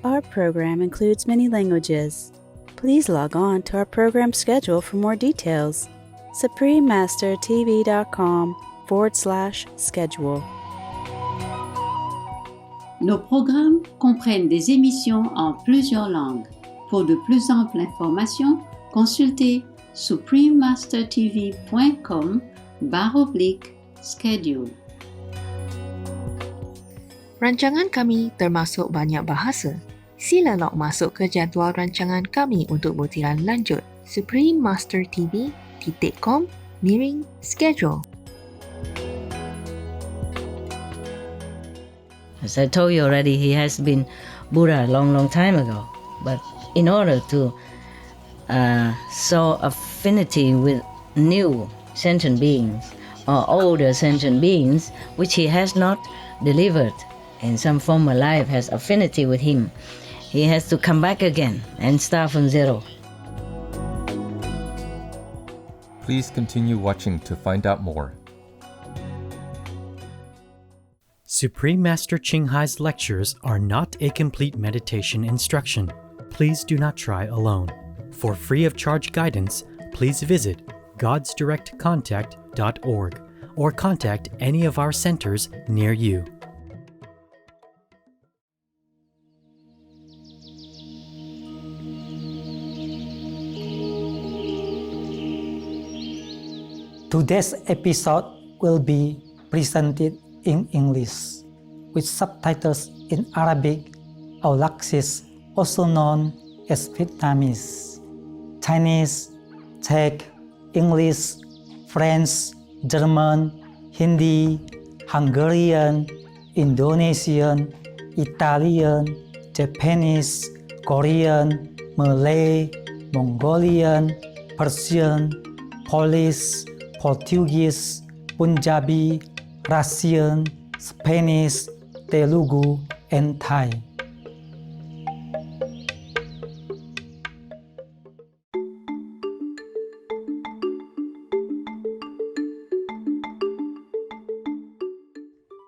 Our program includes many languages. Please log on to our program schedule for more details. suprememastertv.com/schedule. Nos programmes comprennent des émissions en plusieurs langues. Pour de plus amples informations, consultez suprememastertv.com/schedule. Rancangan kami termasuk banyak bahasa. Sila log masuk ke jadual rancangan kami untuk butiran lanjut. suprememastertv.com/schedule. As I told you already, he has been Buddha a long time ago. But in order to show affinity with new sentient beings or older sentient beings, which he has not delivered in some former life, has affinity with him, he has to come back again and start from zero. Please continue watching to find out more. Supreme Master Ching Hai's lectures are not a complete meditation instruction. Please do not try alone. For free of charge guidance, please visit godsdirectcontact.org or contact any of our centers near you. Today's episode will be presented in English with subtitles in Arabic or Laxis, also known as Vietnamese, Chinese, Czech, English, French, German, Hindi, Hungarian, Indonesian, Italian, Japanese, Korean, Malay, Mongolian, Persian, Polish, Portuguese, Punjabi, Russian, Spanish, Telugu, and Thai.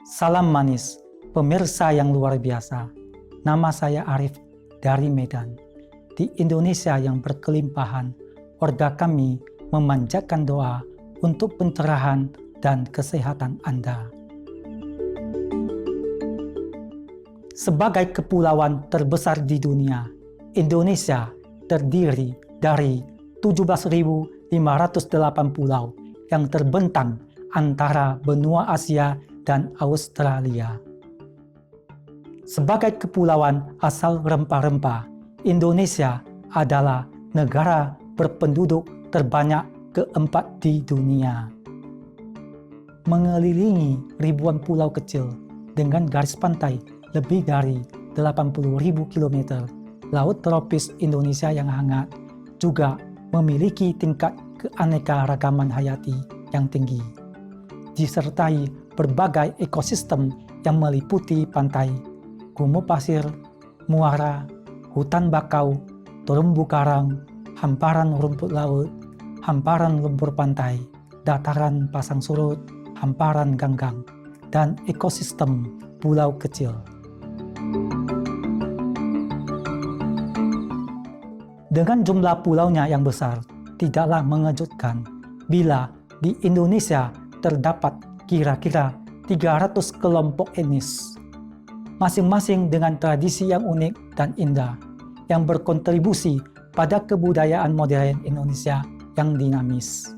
Salam manis, pemirsa yang luar biasa. Nama saya Arif dari Medan. Di Indonesia yang berkelimpahan, warga kami memanjatkan doa untuk pencerahan dan kesehatan Anda. Sebagai kepulauan terbesar di dunia, Indonesia terdiri dari 17.508 pulau yang terbentang antara benua Asia dan Australia. Sebagai kepulauan asal rempah-rempah, Indonesia adalah negara berpenduduk terbanyak keempat di dunia. Mengelilingi ribuan pulau kecil dengan garis pantai lebih dari 80.000 km, Laut Tropis Indonesia yang hangat juga memiliki tingkat keanekaragaman hayati yang tinggi, disertai berbagai ekosistem yang meliputi pantai, gumuk pasir, muara, hutan bakau, terumbu karang, hamparan rumput laut, hamparan lumpur pantai, dataran pasang surut, hamparan ganggang, dan ekosistem pulau kecil. Dengan jumlah pulaunya yang besar, tidaklah mengejutkan bila di Indonesia terdapat kira-kira 300 kelompok etnis, masing-masing dengan tradisi yang unik dan indah, yang berkontribusi pada kebudayaan modern Indonesia yang dinamis.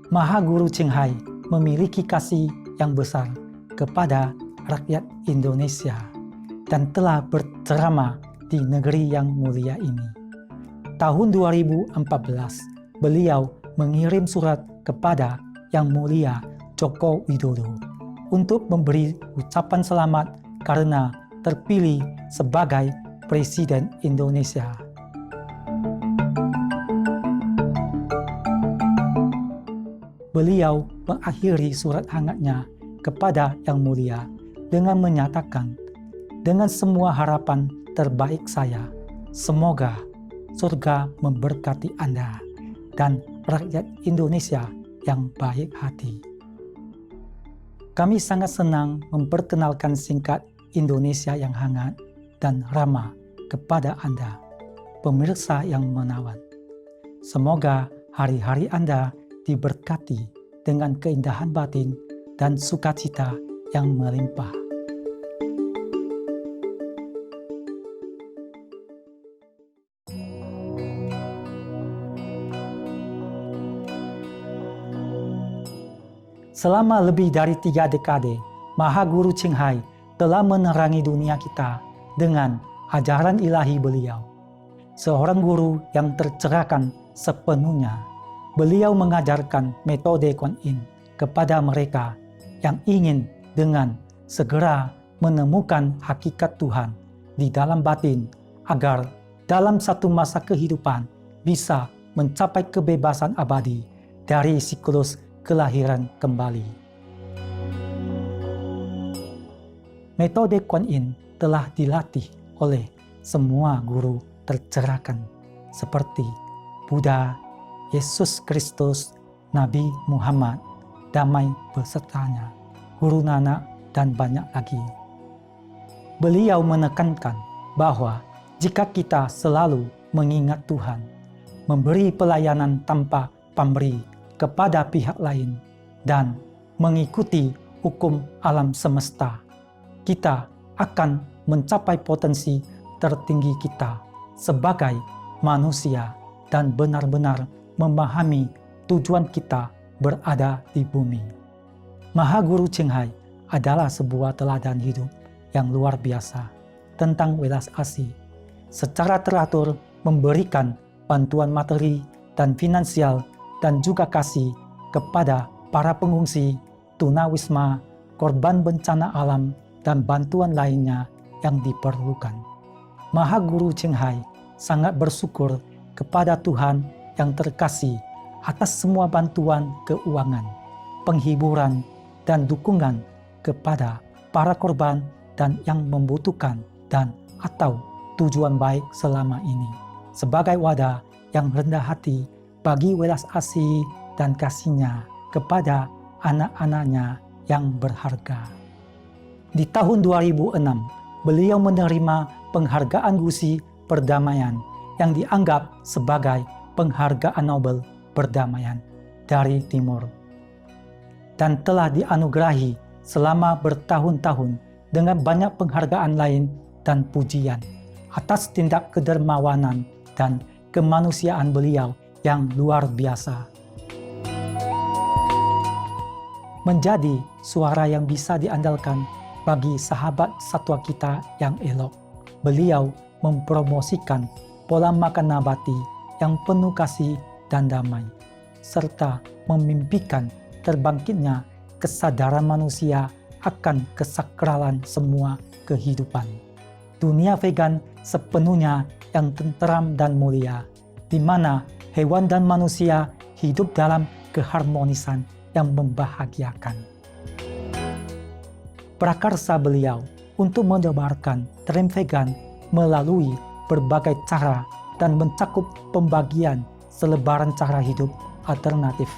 Maha Guru Ching Hai memiliki kasih yang besar kepada rakyat Indonesia dan telah berceramah di negeri yang mulia ini. Tahun 2014, beliau mengirim surat kepada Yang Mulia Joko Widodo untuk memberi ucapan selamat karena terpilih sebagai Presiden Indonesia. Beliau mengakhiri surat hangatnya kepada Yang Mulia dengan menyatakan, dengan semua harapan terbaik saya, semoga surga memberkati Anda dan rakyat Indonesia yang baik hati. Kami sangat senang memperkenalkan singkat Indonesia yang hangat dan ramah kepada Anda, pemirsa yang menawan. Semoga hari-hari Anda diberkati dengan keindahan batin dan sukacita yang melimpah. Selama lebih dari 3 dekade, Maha Guru Ching telah menerangi dunia kita dengan ajaran ilahi beliau. Seorang guru yang tercerahkan sepenuhnya, beliau mengajarkan metode Kuan Yin kepada mereka yang ingin dengan segera menemukan hakikat Tuhan di dalam batin agar dalam satu masa kehidupan bisa mencapai kebebasan abadi dari siklus kelahiran kembali. Metode Kuan Yin telah dilatih oleh semua guru tercerahkan seperti Buddha, Yesus Kristus, Nabi Muhammad, damai besertanya, Guru Nanak, dan banyak lagi. Beliau menekankan bahwa jika kita selalu mengingat Tuhan, memberi pelayanan tanpa pamrih kepada pihak lain, dan mengikuti hukum alam semesta, kita akan mencapai potensi tertinggi kita sebagai manusia dan benar-benar memahami tujuan kita berada di bumi. Maha Guru Ching adalah sebuah teladan hidup yang luar biasa tentang welas asih, secara teratur memberikan bantuan materi dan finansial dan juga kasih kepada para pengungsi, tunawisma, korban bencana alam, dan bantuan lainnya yang diperlukan. Maha Guru Ching sangat bersyukur kepada Tuhan yang terkasih atas semua bantuan keuangan, penghiburan, dan dukungan kepada para korban dan yang membutuhkan dan atau tujuan baik selama ini, sebagai wadah yang rendah hati bagi welas asih dan kasihnya kepada anak-anaknya yang berharga. Di tahun 2006, beliau menerima penghargaan Gusi Perdamaian yang dianggap sebagai penghargaan Nobel perdamaian dari Timur, dan telah dianugerahi selama bertahun-tahun dengan banyak penghargaan lain dan pujian atas tindak kedermawanan dan kemanusiaan beliau yang luar biasa. Menjadi suara yang bisa diandalkan bagi sahabat satwa kita yang elok, beliau mempromosikan pola makan nabati yang penuh kasih dan damai, serta memimpikan terbangkitnya kesadaran manusia akan kesakralan semua kehidupan. Dunia vegan sepenuhnya yang tenteram dan mulia, di mana hewan dan manusia hidup dalam keharmonisan yang membahagiakan. Prakarsa beliau untuk menyebarkan tren vegan melalui berbagai cara dan mencakup pembagian selebaran cara hidup alternatif.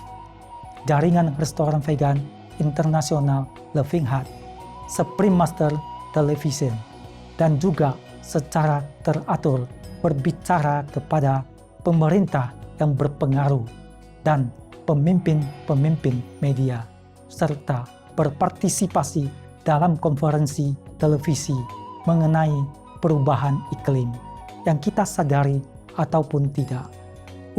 Jaringan restoran vegan internasional Living Heart, Supreme Master Television, dan juga secara teratur berbicara kepada pemerintah yang berpengaruh dan pemimpin-pemimpin media, serta berpartisipasi dalam konferensi televisi mengenai perubahan iklim yang kita sadari ataupun tidak.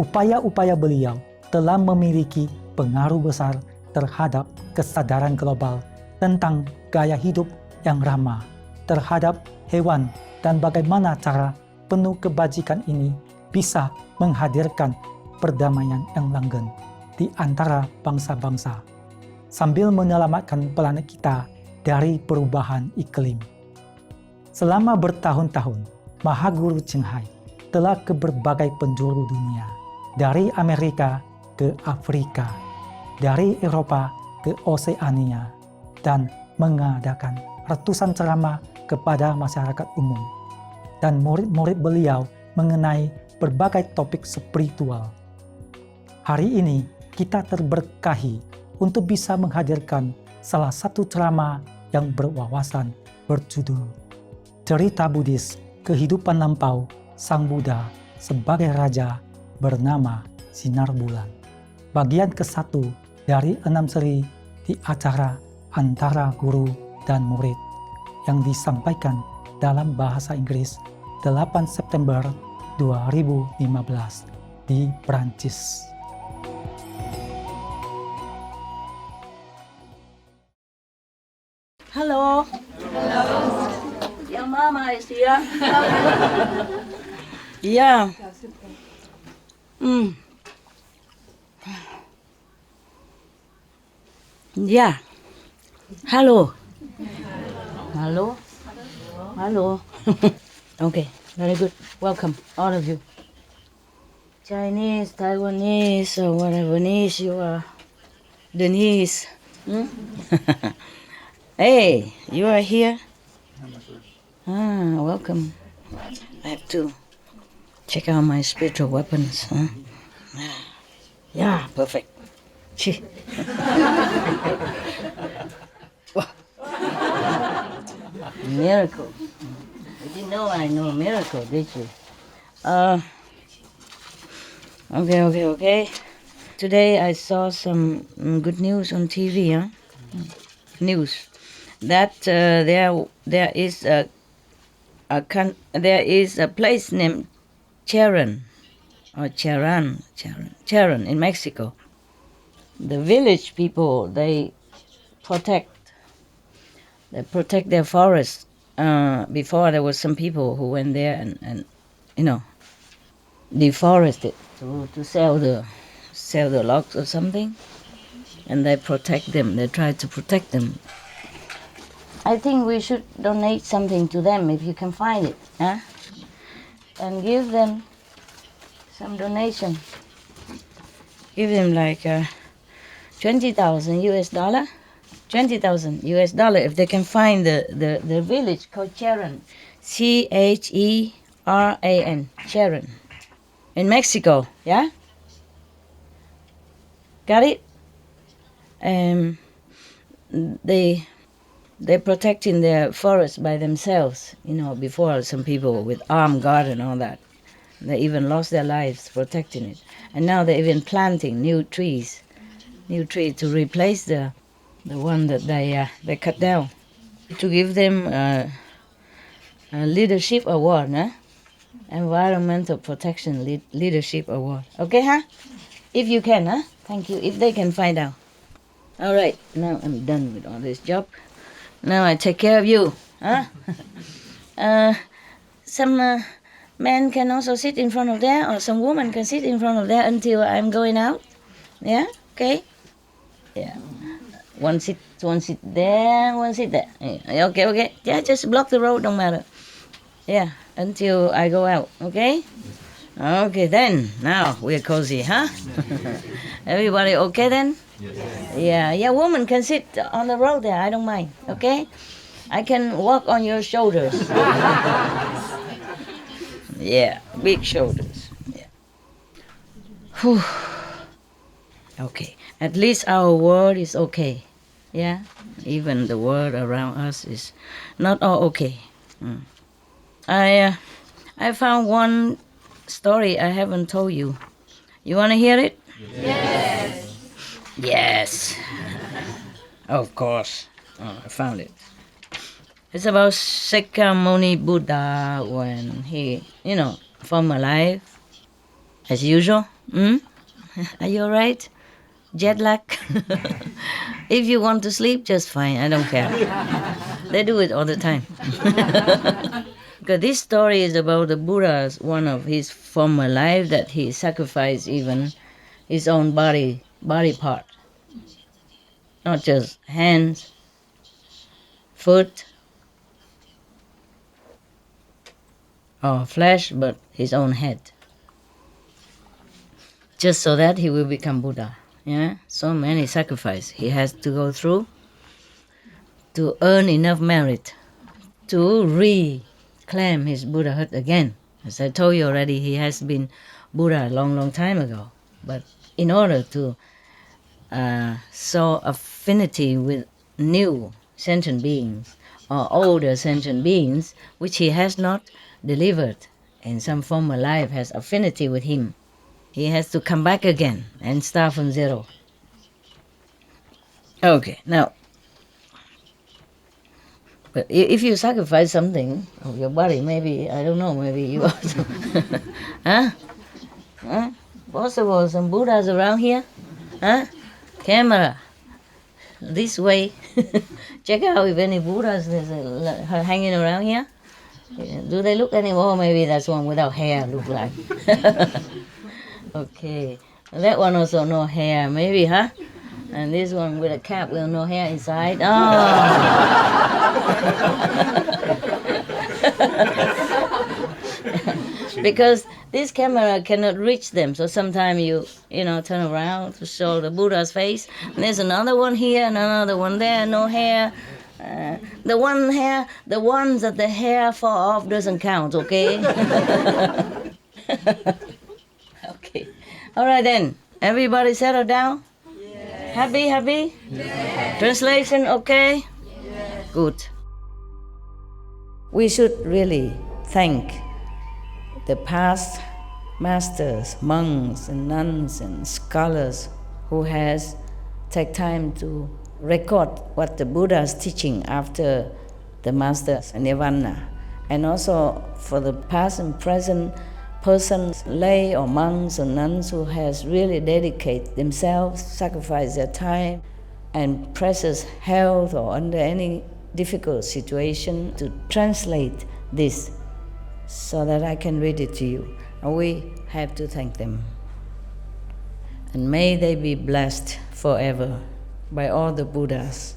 Upaya-upaya beliau telah memiliki pengaruh besar terhadap kesadaran global tentang gaya hidup yang ramah terhadap hewan dan bagaimana cara penuh kebajikan ini bisa menghadirkan perdamaian yang langgeng di antara bangsa-bangsa sambil menyelamatkan planet kita dari perubahan iklim. Selama bertahun-tahun, Maha Guru Ching telah ke berbagai penjuru dunia, dari Amerika ke Afrika, dari Eropa ke Oseania, dan mengadakan ratusan ceramah kepada masyarakat umum dan murid-murid beliau mengenai berbagai topik spiritual. Hari ini kita terberkahi untuk bisa menghadirkan salah satu ceramah yang berwawasan berjudul Cerita Buddhis Kehidupan Lampau Sang Buddha sebagai Raja bernama Sinar Bulan. Bagian ke-1 dari 6 seri di acara antara guru dan murid yang disampaikan dalam bahasa Inggris 8 September 2015 di Prancis. Hello. Hello. Your mama is here. Yeah. Yeah. Hello. Hello. Hello. Okay, very good. Welcome, all of you. Chinese, Taiwanese, or whatever-nese you are. Denise. Hey, you are here? Welcome. I have to check out my spiritual weapons. Huh? Yeah, perfect. Chi. Miracle. You didn't know I know a miracle, did you? Okay. Today I saw some good news on TV, huh? News that there is a place named Charan in Mexico. The village people, they protect their forests. Before there was some people who went there and deforested to sell the logs or something, and they protect them. They try to protect them. I think we should donate something to them if you can find it, huh? And give them some donation. Give them like $20,000 US. $20,000 if they can find the village called Charan, Cheran, Charan, in Mexico. Yeah. Got it? They're protecting their forest by themselves. Before some people with armed guard and all that, they even lost their lives protecting it. And now they're even planting new trees to replace the one that they cut down. To give them a leadership award, huh? Environmental Protection Leadership Award. Okay, huh? If you can, huh? Thank you. If they can find out. All right, now I'm done with all this job. Now I take care of you, huh? Some men can also sit in front of there, or some woman can sit in front of there until I'm going out. Yeah? Okay? Yeah. One sit there, one sit there. Yeah, okay. Yeah, just block the road, don't matter. Yeah, until I go out, okay? Okay, then. Now we're cozy, huh? Everybody okay then? Yes. Yeah, woman can sit on the road there, I don't mind, okay? I can walk on your shoulders. Yeah, big shoulders. Yeah. Whew. Okay, at least our world is okay. Yeah, even the world around us is not all okay. I found one story I haven't told you. You want to hear it? Yes. Of course. I found it. It's about Sakyamuni Buddha when he, former life, as usual. Are you all right? Jet lag? If you want to sleep, just fine. I don't care. They do it all the time. Because this story is about the Buddha's one of his former life that he sacrificed even his own body part. Not just hands, foot, or flesh, but his own head. Just so that he will become Buddha. Yeah, so many sacrifices he has to go through to earn enough merit to reclaim his Buddhahood again. As I told you already, he has been Buddha a long time ago. But in order to show affinity with new sentient beings or older sentient beings which he has not delivered in some former life, has affinity with him. He has to come back again and start from zero. Okay, now, but if you sacrifice something of your body, maybe, I don't know, maybe you also... huh? Huh? Possible, some Buddhas around here? Huh? Camera. This way. Check out if any Buddhas there's hanging around here. Do they look anymore? Maybe that's one without hair look like. Okay. That one also no hair, maybe, huh? And this one with a cap with no hair inside. Oh! Because this camera cannot reach them, so sometimes you turn around to show the Buddha's face. And there's another one here and another one there, no hair. The ones that the hair fall off doesn't count, okay? Okay. All right then. Everybody settle down? Yes. Happy? Yes. Translation okay? Yes. Good. We should really thank the past masters, monks and nuns and scholars who has take time to record what the Buddha is teaching after the master's Nirvana, and also for the past and present persons, lay or monks or nuns who has really dedicated themselves, sacrificed their time and precious health or under any difficult situation to translate this so that I can read it to you. And we have to thank them. And may they be blessed forever by all the Buddhas,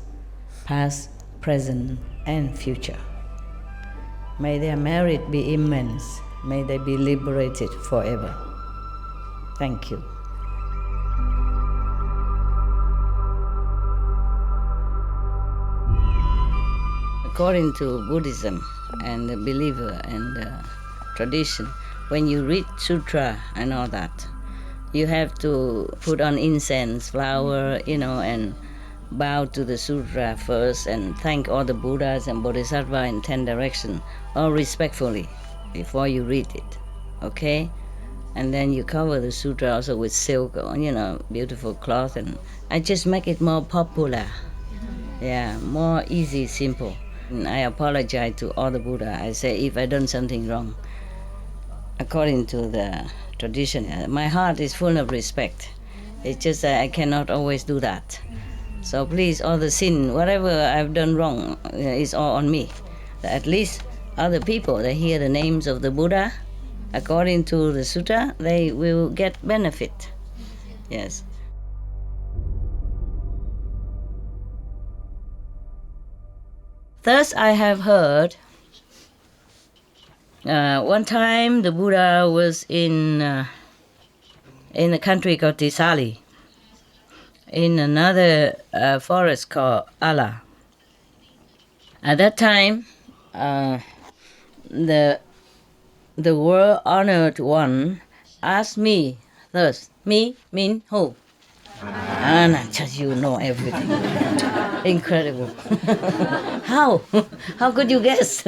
past, present, and future. May their merit be immense. May they be liberated forever. Thank you. According to Buddhism and the believer and the tradition, when you read sutra and all that, you have to put on incense, flower, and bow to the sutra first and thank all the Buddhas and Bodhisattva in 10 directions, all respectfully, before you read it, okay? And then you cover the sutra also with silk or, beautiful cloth, and I just make it more popular. Yeah, more easy, simple. And I apologize to all the Buddha. I say if I done something wrong, according to the tradition, my heart is full of respect. It's just that I cannot always do that. So please, all the sin, whatever I've done wrong, is all on me. At least other people, they hear the names of the Buddha, according to the sutta, they will get benefit. Yes. Thus I have heard, one time the Buddha was in a country called Tisali, in another forest called Ala. At that time, the world-honored one asked me, thus, me mean who? And just you know everything. Incredible. How? How could you guess?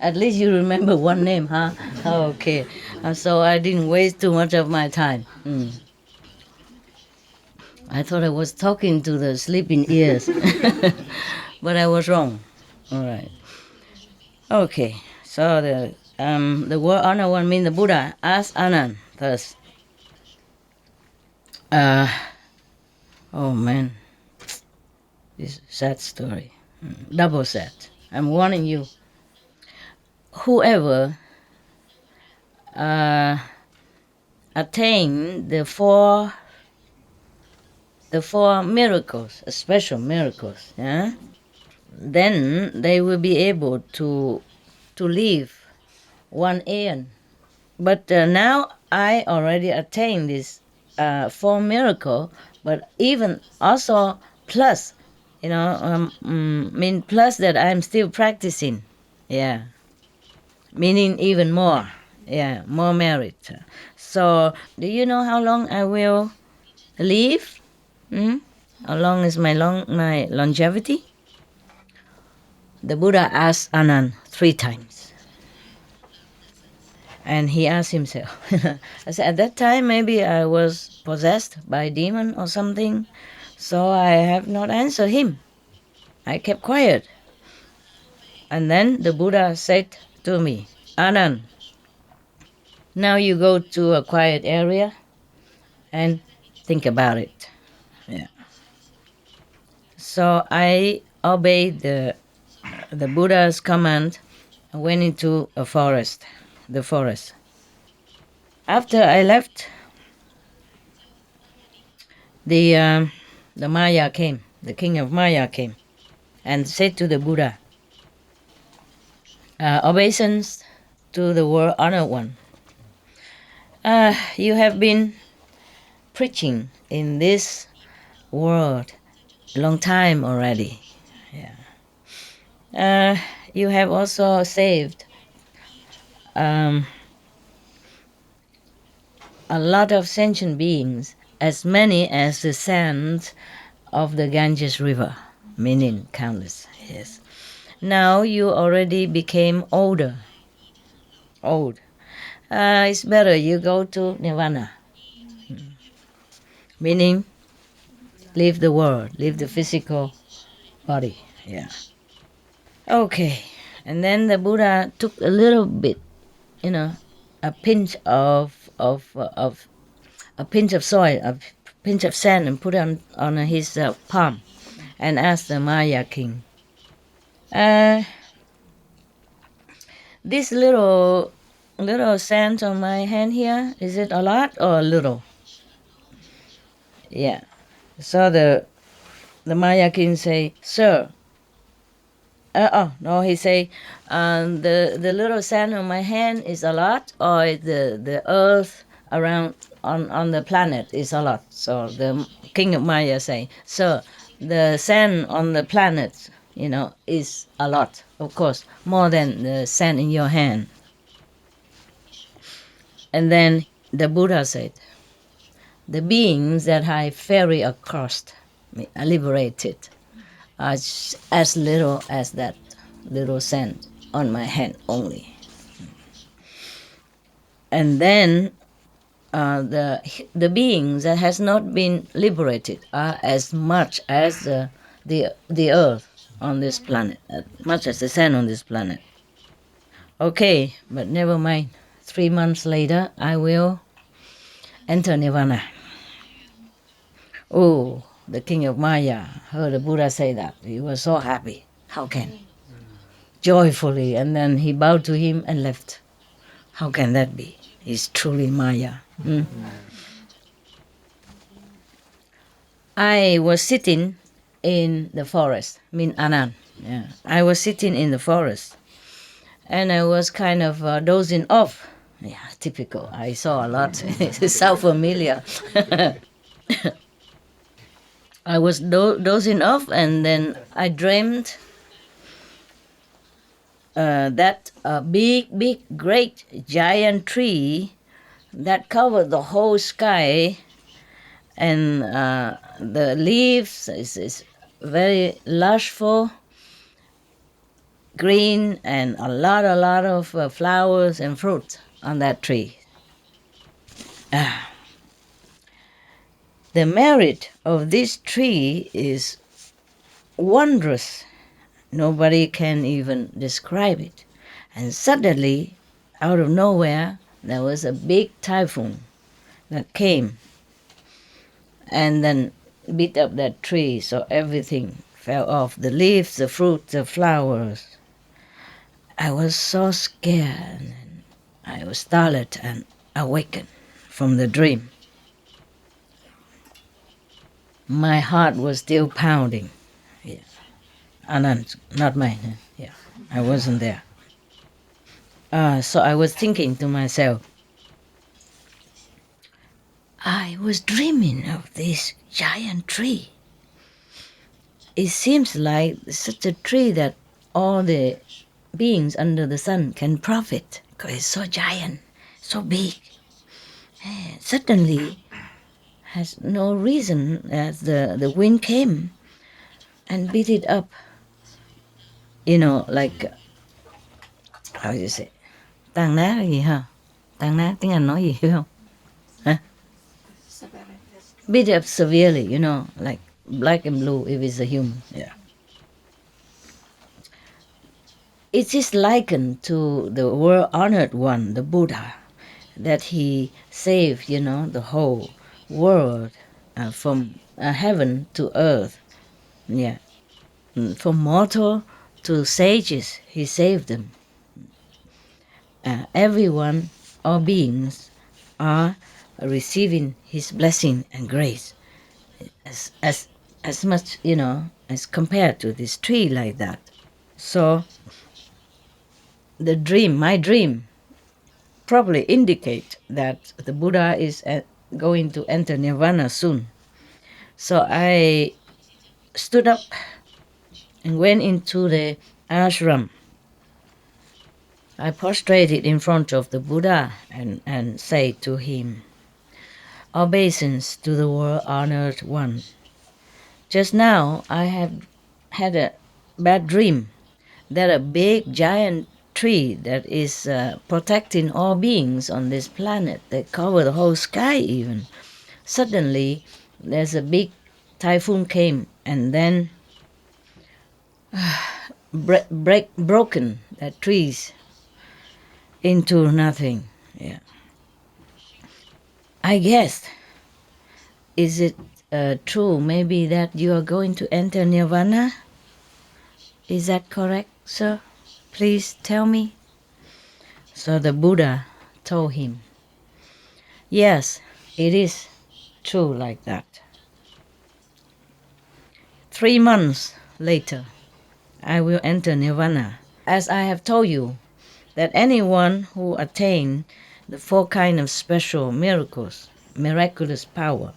At least you remember one name, huh? Okay. So I didn't waste too much of my time. I thought I was talking to the sleeping ears. But I was wrong. All right. Okay. So the word honor one means the Buddha asked Anand thus. Oh man, this sad story, double sad. I'm warning you. Whoever attain the four miracles, special miracles, yeah, then they will be able to live one aeon. But now I already attained this 4 miracle, but even also plus, mean plus that I'm still practicing, yeah, meaning even more, yeah, more merit. So, do you know how long I will live? How long is my longevity? The Buddha asked Anand 3 times. And he asked himself, I said, at that time maybe I was possessed by a demon or something, so I have not answered him. I kept quiet. And then the Buddha said to me, Anand, now you go to a quiet area and think about it. Yeah. So I obeyed the Buddha's command and went into the forest. After I left, the Maya came, the king of Maya came, and said to the Buddha, obeisance to the world honored one. You have been preaching in this world a long time already. Yeah. You have also saved a lot of sentient beings, as many as the sands of the Ganges River, meaning countless. Yes. Now you already became old. It's better you go to Nirvana, meaning leave the world, leave the physical body. Yeah. Okay. And then the Buddha took a little bit, a pinch of a pinch of soil, a pinch of sand, and put it on his palm, and asked the Maya king, this little sand on my hand here, is it a lot or a little? Yeah. So the Maya king say, sir. No, he say, the little sand on my hand is a lot, or the earth around on the planet is a lot. So the king of Maya say, sir, the sand on the planet, is a lot, of course, more than the sand in your hand. And then the Buddha said, the beings that I ferry across, liberated, are as little as that little sand on my hand only. And then the beings that has not been liberated are as much as the earth on this planet, as much as the sand on this planet. Okay, but never mind. 3 months later, I will enter Nirvana. Oh, the king of Maya heard the Buddha say that. He was so happy. How can? Joyfully, and then he bowed to him and left. How can that be? He's truly Maya. I was sitting in the forest, Anand. Yeah. I was sitting in the forest, and I was kind of dozing off. Yeah, typical. I saw a lot. It's so familiar. I was dozing off, and then I dreamed that a big, great, giant tree that covered the whole sky, and the leaves is very lushful, green, and a lot of flowers and fruit on that tree. The merit of this tree is wondrous. Nobody can even describe it. And suddenly, out of nowhere, there was a big typhoon that came and then beat up that tree, so everything fell off, the leaves, the fruit, the flowers. I was so scared, and I was startled and awakened from the dream. My heart was still pounding. Yeah. Anand, not mine. Yeah, I wasn't there. So I was thinking to myself, I was dreaming of this giant tree. It seems like such a tree that all the beings under the sun can profit, because it's so giant, so big. And suddenly, has no reason as the wind came and beat it up. Like, how do you say? Tàn nát là gì hả? Tàn nát tiếng Anh nói gì hiểu không? Hả? Beat up severely, like black and blue if it's a human. Yeah. It is likened to the world-honored one, the Buddha, that he saved, the whole world from heaven to earth. Yeah. From mortal to sages, he saved them. Everyone, all beings, are receiving his blessing and grace as much, as compared to this tree like that. So my dream, probably indicate that the Buddha is going to enter Nirvana soon. So I stood up and went into the ashram. I prostrated in front of the Buddha and said to him, "Obeisance to the world-honored one. Just now I have had a bad dream that a big giant tree that is protecting all beings on this planet, that cover the whole sky even. Suddenly there's a big typhoon came and then broken that trees into nothing." Yeah. I guess, is it true maybe that you are going to enter Nirvana? Is that correct, sir? Please tell me. So the Buddha told him, "Yes, it is true like that." 3 months later, I will enter Nirvana. As I have told you, that anyone who attain the 4 kind of special miracles, miraculous power,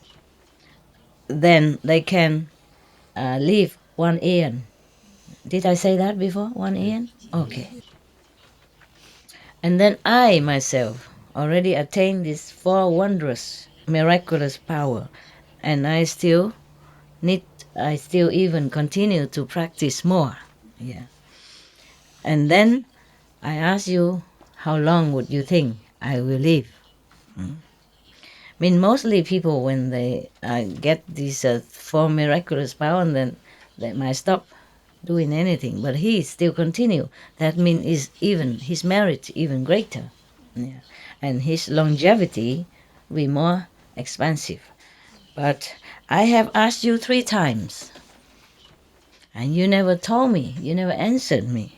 then they can live 1 eon. Did I say that before? 1 eon? Okay. And then I myself already attained this 4 wondrous, miraculous power, and I still even continue to practice more. Yeah. And then I ask you, how long would you think I will live? I mean, mostly people, when they get these 4 miraculous power, then they might stop doing anything. But he still continue. That means his merit even greater. Yeah. And his longevity will be more expansive. But I have asked you 3 times, and you never told me, you never answered me.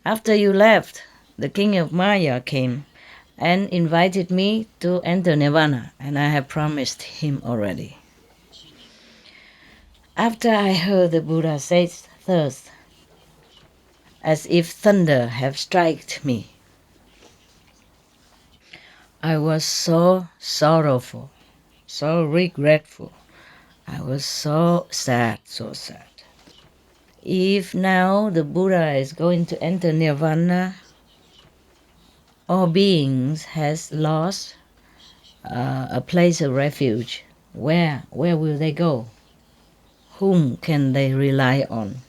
After you left, the king of Maya came and invited me to enter Nirvana, and I have promised him already. After I heard the Buddha say thus, as if thunder have struck me, I was so sorrowful, so regretful. I was so sad, so sad. If now the Buddha is going to enter Nirvana, all beings has lost a place of refuge. Where will they go? Whom can they rely on?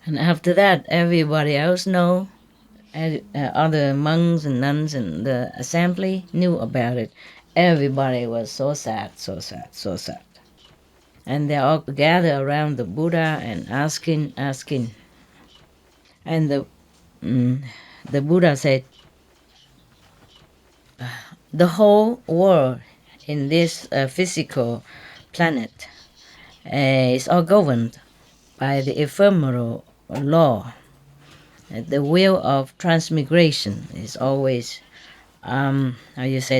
And after that, everybody else know, other monks and nuns and the assembly knew about it. Everybody was so sad, so sad, so sad. And they all gathered around the Buddha and asking. And the Buddha said, the whole world in this physical planet is all governed by the ephemeral law. The wheel of transmigration is always,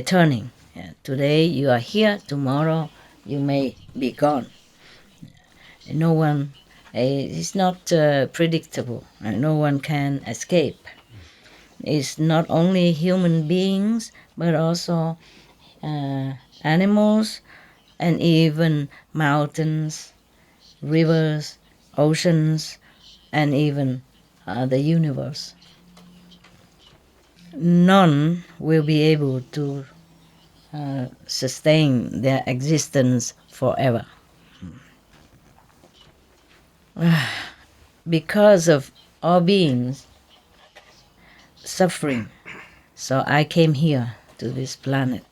turning. Yeah. Today you are here, tomorrow you may be gone. No one, it's not predictable, no one can escape. It's not only human beings, but also animals, and even mountains, rivers, oceans, and even the universe. None will be able to sustain their existence forever. Because of all beings suffering, so I came here to this planet,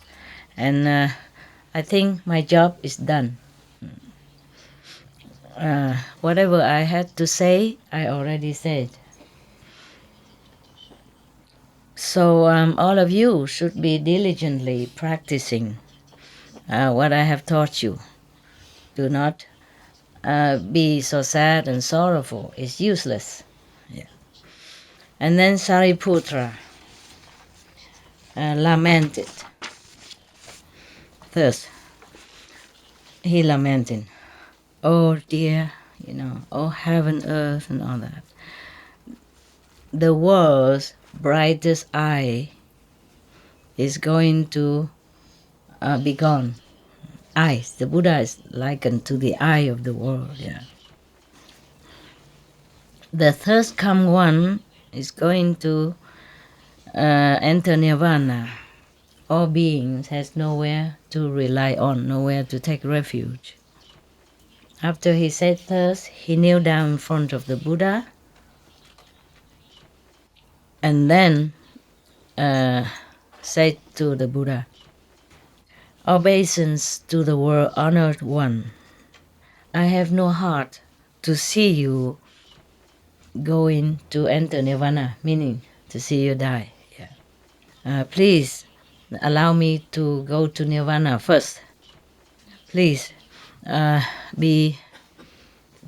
and I think my job is done. Whatever I had to say, I already said. So all of you should be diligently practicing what I have taught you. Do not be so sad and sorrowful. It's useless. Yeah. And then Sariputra lamented. First, he lamented, oh dear, oh heaven, earth, and all that. The world's brightest eye is going to be gone. Eyes. The Buddha is likened to the eye of the world. Yeah. The thirst come one is going to enter Nirvana. All beings has nowhere to rely on, nowhere to take refuge. After he said thus, he kneeled down in front of the Buddha and then said to the Buddha, obeisance to the world honored one. I have no heart to see you going to enter Nirvana, meaning to see you die. Yeah. Please allow me to go to Nirvana first. Please be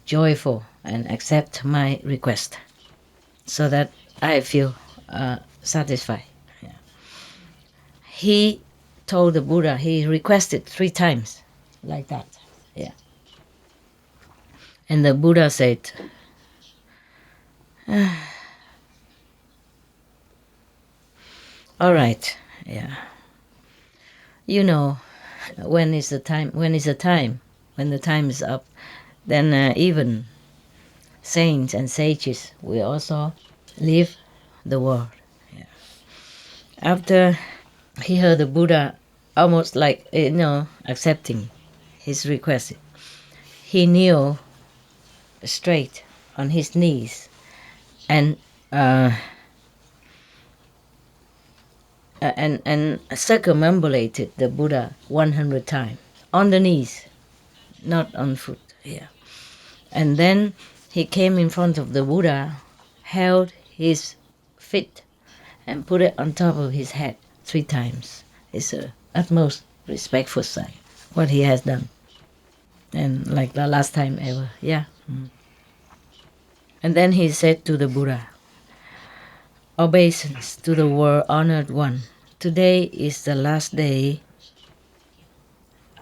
joyful and accept my request so that I feel satisfied. Yeah. He told the Buddha, he requested 3 times like that. Yeah. And the Buddha said, all right, yeah. When is the time? When the time is up, then even saints and sages will also leave the world. Yeah. After he heard the Buddha almost like, accepting his request, he kneeled straight on his knees and circumambulated the Buddha 100 times on the knees, not on foot. Yeah. And then he came in front of the Buddha, held his feet, and put it on top of his head 3 times. It's a utmost respectful sign what he has done, and like the last time ever. Yeah. And then he said to the Buddha, obeisance to the world honored one. Today is the last day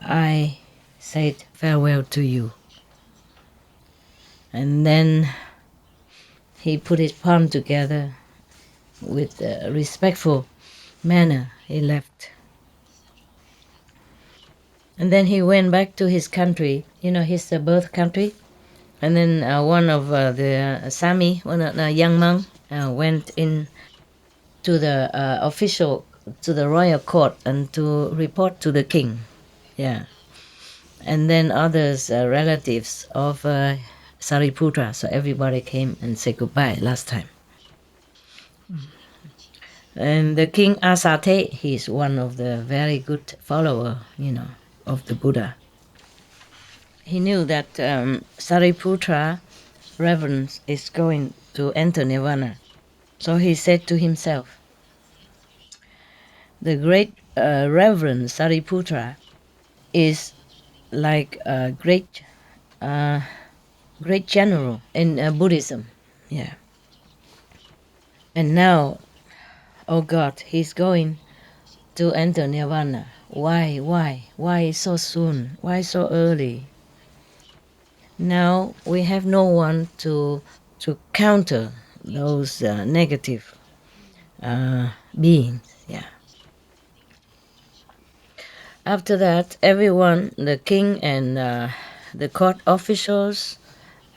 I said farewell to you. And then he put his palm together with a respectful manner. He left. And then he went back to his country, his birth country. And then one of the Sami, one of the young monk, went in to the to the royal court and to report to the king. Yeah. And then others, relatives of Sariputra, so everybody came and said goodbye last time. And the king Asate, he's one of the very good follower, of the Buddha. He knew that Sariputra reverence is going to enter Nirvana. So he said to himself, the great Reverend Sariputra is like a great general in Buddhism. Yeah. And now, oh God, he's going to enter Nirvana. Why so soon? Why so early? Now we have no one to counter those negative beings. Yeah. After that, everyone, the king and the court officials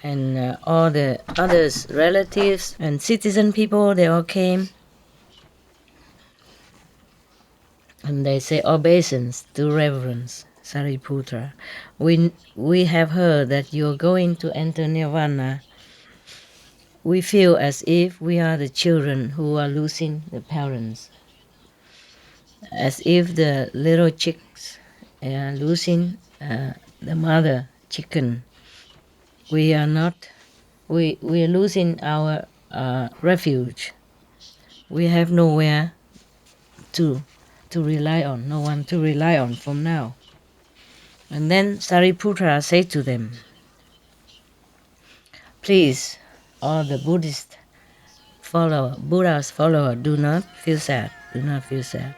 and all the others, relatives and citizen people, they all came. And they say obeisance to reverence, Sariputra. We have heard that you're going to enter Nirvana. We feel as if we are the children who are losing the parents, as if the little chicks are losing the mother chicken. We are not. We are losing our refuge. We have nowhere to rely on, no one to rely on from now. And then Sariputra said to them, please, all the Buddhist Buddha's follower, do not feel sad. Do not feel sad.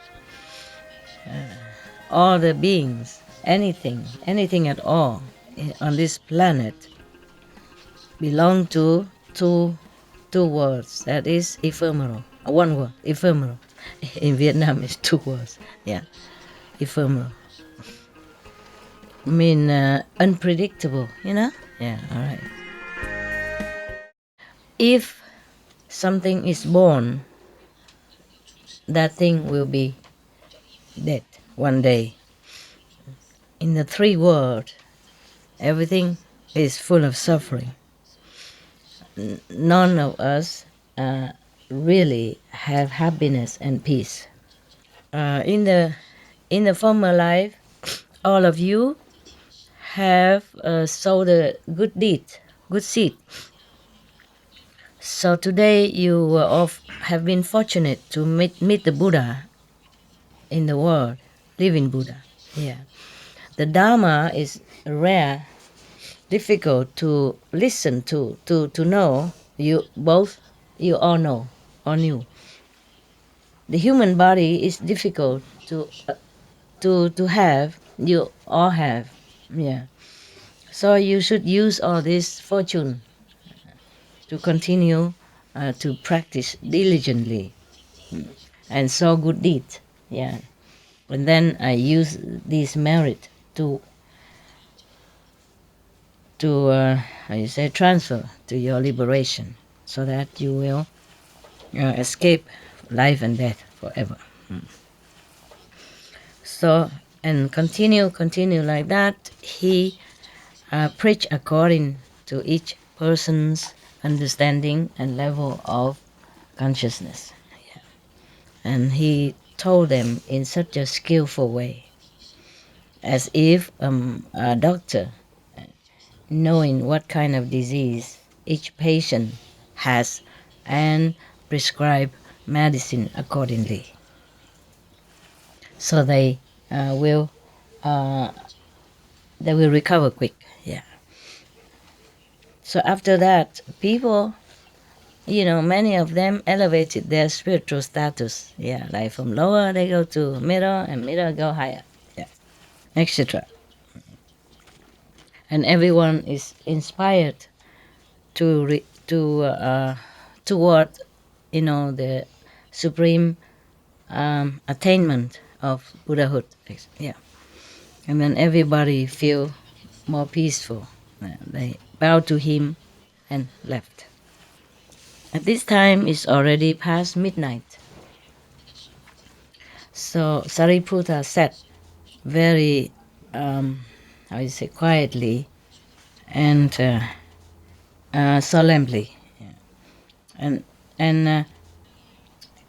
All the beings, anything at all on this planet belong to two words. That is ephemeral. One word, ephemeral. In Vietnam, it's 2 words. Yeah, ephemeral. Mean unpredictable, Yeah, all right. If something is born, that thing will be dead one day. In the 3 worlds, everything is full of suffering. None of us really have happiness and peace. In the former life, all of you have sowed a good seed. So today you have been fortunate to meet the Buddha in the world, living Buddha. Yeah, the Dharma is rare, difficult to listen to know. You all know or knew. The human body is difficult to have. You all have, yeah. So you should use all this fortune to continue to practice diligently and sow good deeds, yeah. And then I use this merit to transfer to your liberation, so that you will escape life and death forever. So, and continue like that. He preached according to each person's understanding and level of consciousness. Yeah. And he told them in such a skillful way, as if a doctor, knowing what kind of disease each patient has and prescribe medicine accordingly, so they will recover quick. Yeah. So after that, people, many of them elevated their spiritual status. Yeah, like from lower they go to middle, and middle go higher. Yeah, etc. And everyone is inspired toward the supreme attainment of Buddhahood. Yeah, and then everybody feel more peaceful. They bow to him and left. At this time, it's already past midnight. So Sariputta sat very, quietly and solemnly, and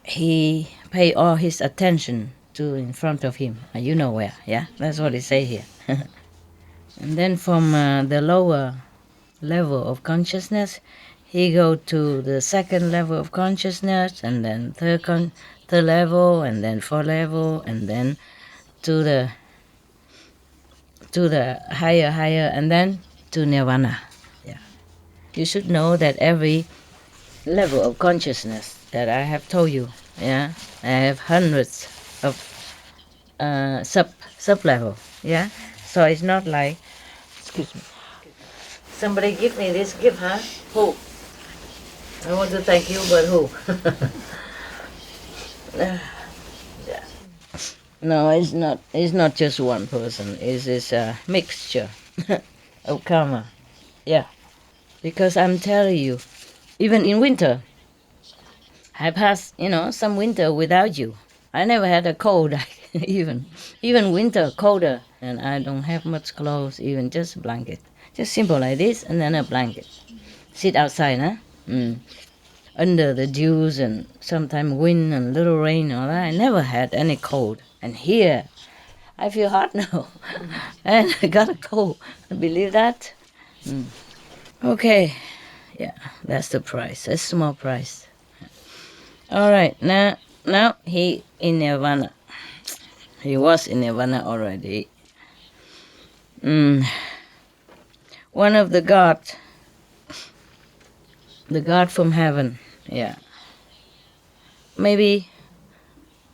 he paid all his attention to in front of him. You know where? Yeah, that's what he say here. And then from the lower level of consciousness, he go to the second level of consciousness, and then third level, and then fourth level, and then to the higher, and then to Nirvana. Yeah, you should know that every level of consciousness that I have told you, yeah, I have hundreds of sub level. Yeah, so it's not like, excuse me. Somebody give me this gift, huh? Who? I want to thank you, but who? Yeah. No, it's not. It's not just one person. It's a mixture of karma. Yeah, because I'm telling you, even in winter, I passed, some winter without you. I never had a cold even winter colder, and I don't have much clothes, even just a blanket, just simple like this, and then a blanket. Sit outside, huh? Under the dews and sometimes wind and little rain, all that. I never had any cold, and here I feel hot now, and I got a cold. Believe that? Okay, yeah, that's the price. A small price. All right, now he in Nirvana. He was in Nirvana already. One of the god from heaven, yeah. Maybe,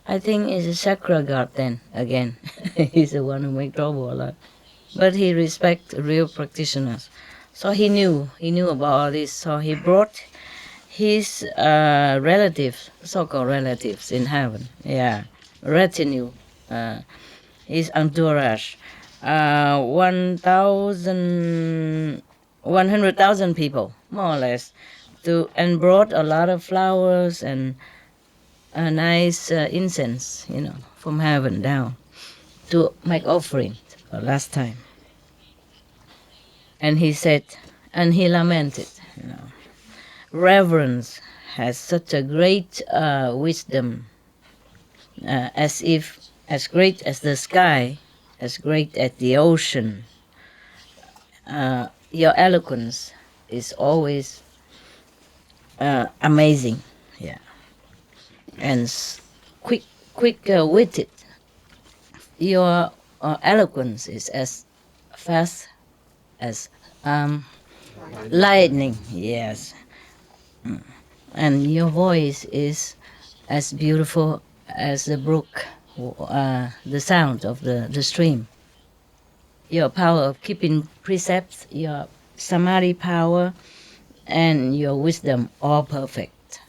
I think it's a chakra god then, again. He's the one who make trouble a lot. But he respect real practitioners. So he knew about all this. So he brought his relatives, so-called relatives in heaven, yeah, retinue, his entourage, 100,000 people, more or less, and brought a lot of flowers and a nice incense, from heaven down to make offering last time. And he said, and he lamented, reverence has such a great wisdom, as great as the sky, as great as the ocean. Your eloquence is always amazing, yeah, and quick witted. Your eloquence is as fast as lightning, yes. And your voice is as beautiful as the brook, the sound of the stream. Your power of keeping precepts, your samadhi power, and your wisdom, all perfect.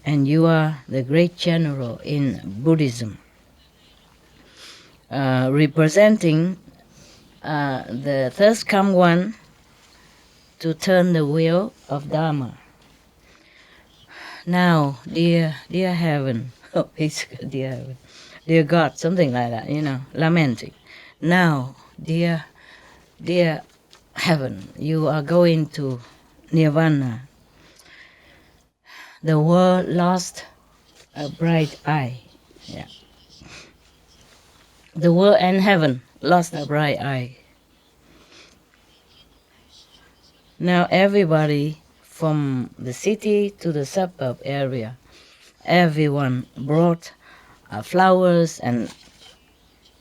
And you are the great general in Buddhism, representing the first come one to turn the wheel of Dharma. Now, dear heaven, dear heaven, dear God, something like that, lamenting. Now, dear heaven, you are going to Nirvana. The world lost a bright eye. Yeah. The world and heaven lost a bright eye. Now everybody from the city to the suburb area, everyone brought flowers and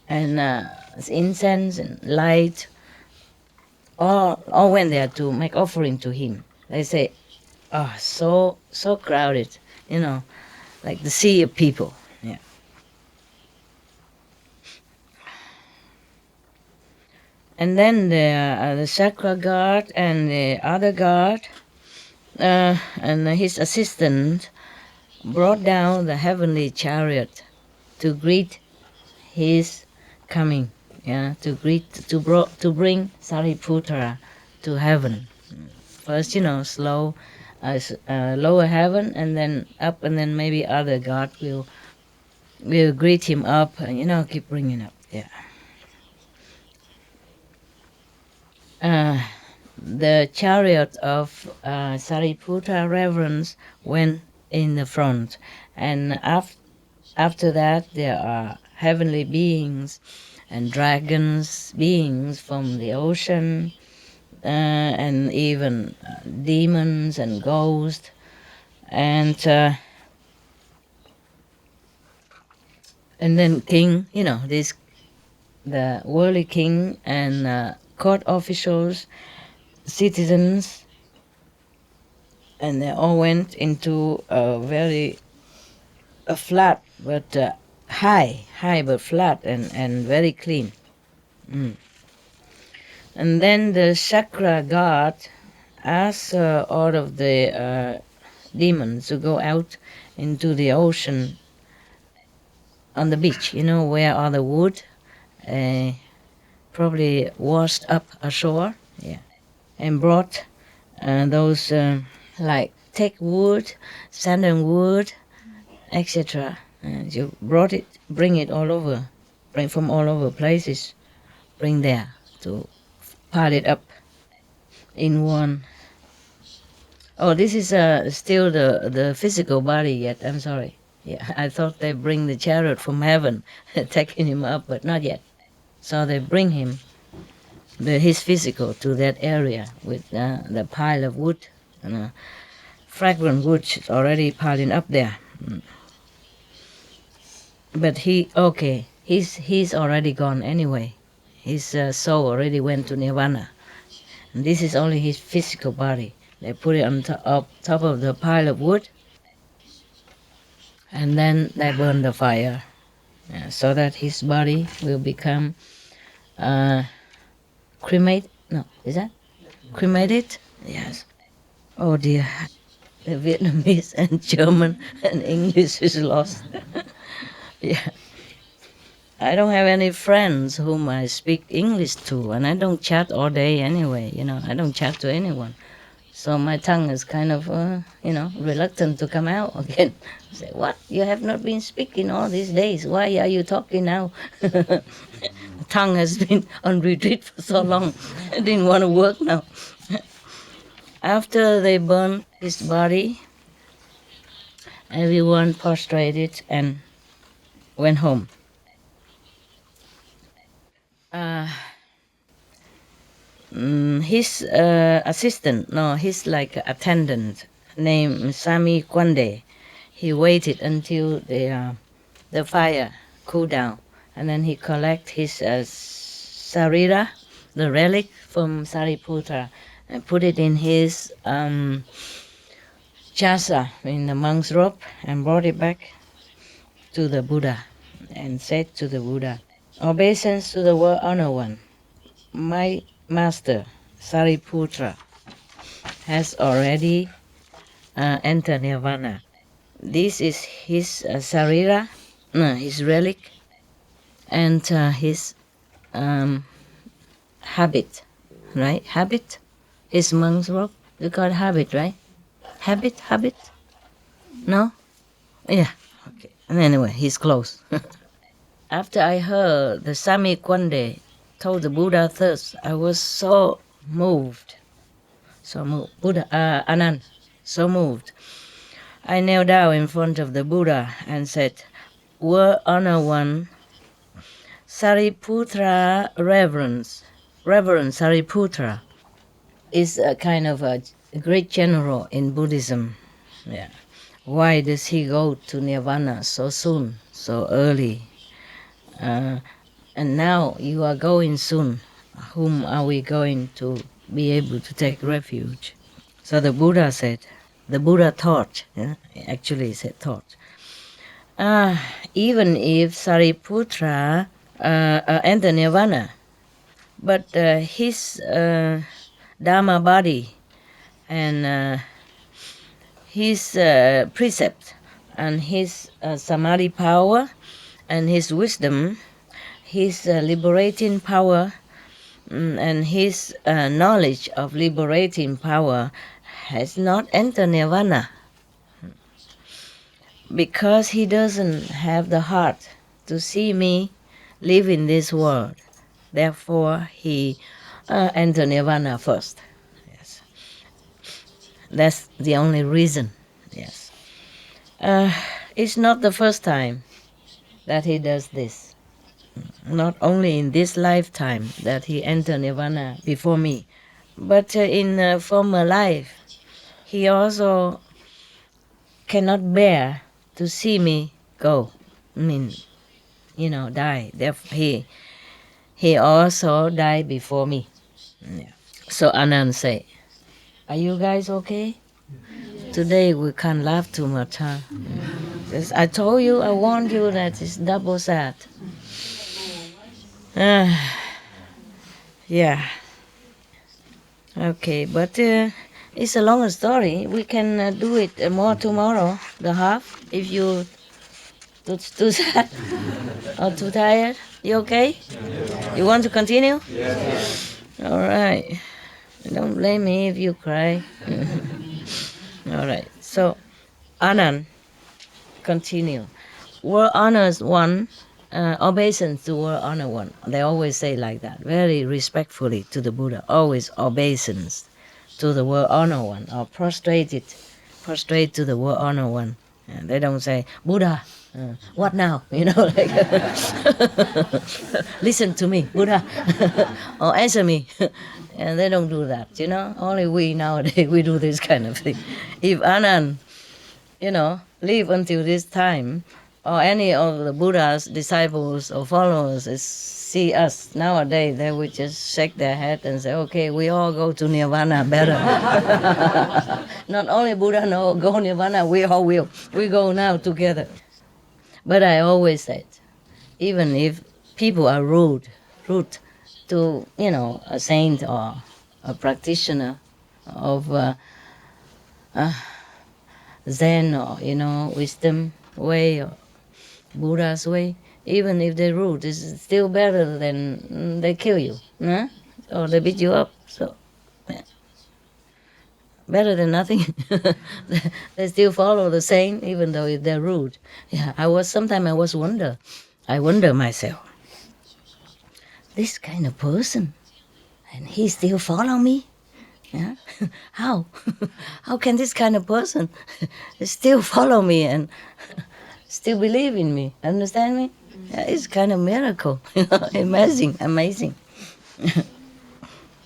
incense and light. All went there to make offering to him. They say, so crowded, like the sea of people. Yeah. And then the chakra guard and the other guard and his assistant brought down the heavenly chariot to greet his coming. Yeah, to bring Sariputra to heaven. First, slow, lower heaven, and then up, and then maybe other god will greet him up, and keep bringing up. Yeah. The chariot of Sariputra reverence went in the front, and after that there are heavenly beings and dragons, beings from the ocean, and even demons and ghosts, and then king, the worldly king and court officials, citizens, and they all went into a flat but high but flat and very clean. And then the chakra god asked all of the demons to go out into the ocean on the beach, where all the wood probably washed up ashore, yeah, and brought those like teak wood, sandalwood, etc. And you bring it all over, bring from all over places, bring there to pile it up in one. Oh, this is still the physical body yet. I'm sorry. Yeah, I thought they bring the chariot from heaven, taking him up, but not yet. So they bring him, his physical, to that area with the pile of wood, and fragrant wood already piling up there. But he's already gone anyway. His soul already went to Nirvana. And this is only his physical body. They put it on top of the pile of wood, and then they burn the fire, so that his body will become cremated. No, is that cremated? Yes. Oh dear, the Vietnamese and German and English is lost. Yeah. I don't have any friends whom I speak English to, and I don't chat all day anyway. I don't chat to anyone. So my tongue is kind of, reluctant to come out again. Say, what? You have not been speaking all these days. Why are you talking now? Tongue has been on retreat for so long. I didn't want to work now. After they burned his body, everyone prostrated and went home. His assistant, no, his attendant, named Sami Kwande, he waited until the fire cooled down, and then he collect his sarira, the relic from Sariputra, and put it in his chasa, in the monk's robe, and brought it back to the Buddha, and said to the Buddha, "Obeisance to the World Honor One. My master, Sariputra, has already entered Nirvana. This is his sarira, his relic, and his habit, right? Habit? His monk's robe? You call it habit, right? Habit? No? Yeah, okay. And anyway, his clothes. After I heard the Sami Kwande told the Buddha thus, I was so moved. Buddha, Anand, so moved. I knelt down in front of the Buddha and said, World Honor One, Sariputra Reverend Sariputra is a kind of a great general in Buddhism. Yeah. Why does he go to Nirvana so soon, so early? And now you are going soon. Whom are we going to be able to take refuge? So the Buddha taught, actually he said taught. Even if Sariputra enter Nirvana, but his Dharma body and his precept and his samadhi power and his wisdom, his liberating power and his knowledge of liberating power has not entered Nirvana because he doesn't have the heart to see me live in this world. Therefore, he entered Nirvana first. Yes, that's the only reason. Yes, it's not the first time that he does this. Not only in this lifetime that he entered Nirvana before me, but in former life, he also cannot bear to see me go. Die. Therefore, he also died before me. Yeah. So Anand say, are you guys okay? Today we can't laugh too much, huh? I told you, I warned you that it's double sad. Yeah. Okay, but it's a longer story. We can do it more tomorrow, the half, if you too sad or too tired. You okay? You want to continue? Yeah. All right. Don't blame me if you cry. All right. So, Anand, continue. world honors one, obeisance to world honor one. They always say like that, very respectfully to the Buddha, always obeisance to the world honor one, or prostrate to the world honor one. They don't say, Buddha, what now? Like, listen to me, Buddha, or answer me. And they don't do that, Only we nowadays, we do this kind of thing. If Anand, live until this time, or any of the Buddha's disciples or followers see us nowadays, they would just shake their head and say, okay, we all go to Nirvana better. Not only Buddha go Nirvana, we all will. We go now together. But I always said, even if people are rude to, a saint or a practitioner of Zen or, wisdom way or Buddha's way, even if they're rude, it's still better than they kill you, or they beat you up. So, yeah. Better than nothing. They still follow the saint, even though if they're rude. Yeah, I wonder myself, this kind of person, and he still follow me? Yeah, how? How can this kind of person still follow me and still believe in me? Understand me? Yeah, it's kind of miracle. Amazing.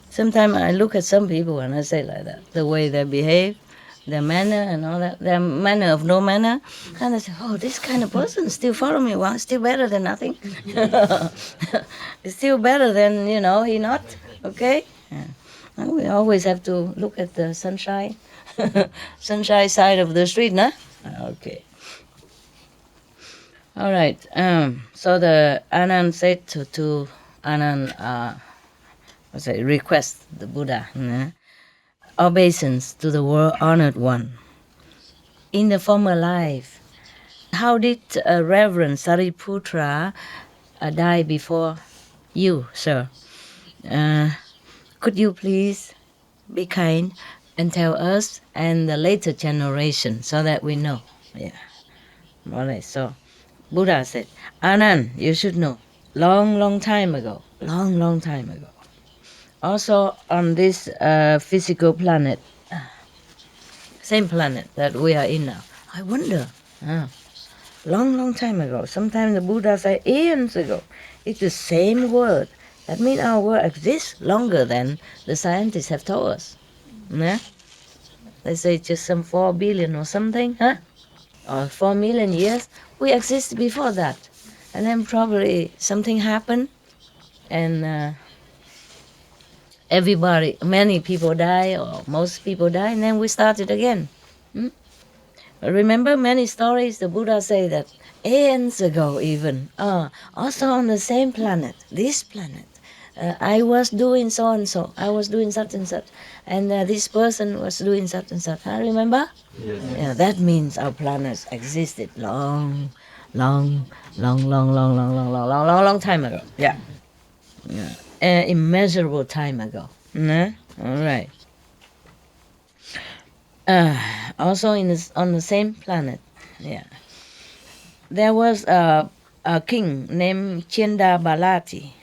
Sometimes I look at some people and I say like that, the way they behave, their manner and all that, their manner of no manner, and I say, oh, this kind of person still follow me. Well, it's still better than nothing. It's still better than, he not, okay? Yeah. And we always have to look at the sunshine side of the street, nah? Okay. All right. So the Anand said to Anand, request the Buddha, obeisance to the world honored one. In the former life, how did Reverend Sariputra die before you, sir? Could you please be kind and tell us and the later generation so that we know? Yeah. All right. So Buddha said, Anand, you should know, long time ago, also on this physical planet, same planet that we are in now. I wonder, long time ago, sometimes the Buddha said eons ago, it's the same word. That means our world exists longer than the scientists have told us. Yeah? They say just some 4 billion or something, or 4 million years. We exist before that. And then probably something happened and many people die or most people die, and then we started again. Remember many stories the Buddha say that aeons ago even, also on the same planet, this planet, I was doing so and so, I was doing such and such, and this person was doing such and such. I remember? Yes. Yeah, that means our planets existed long time ago. Yeah. Immeasurable time ago. All right. Also on the same planet, yeah. There was a king named Chenda Balati.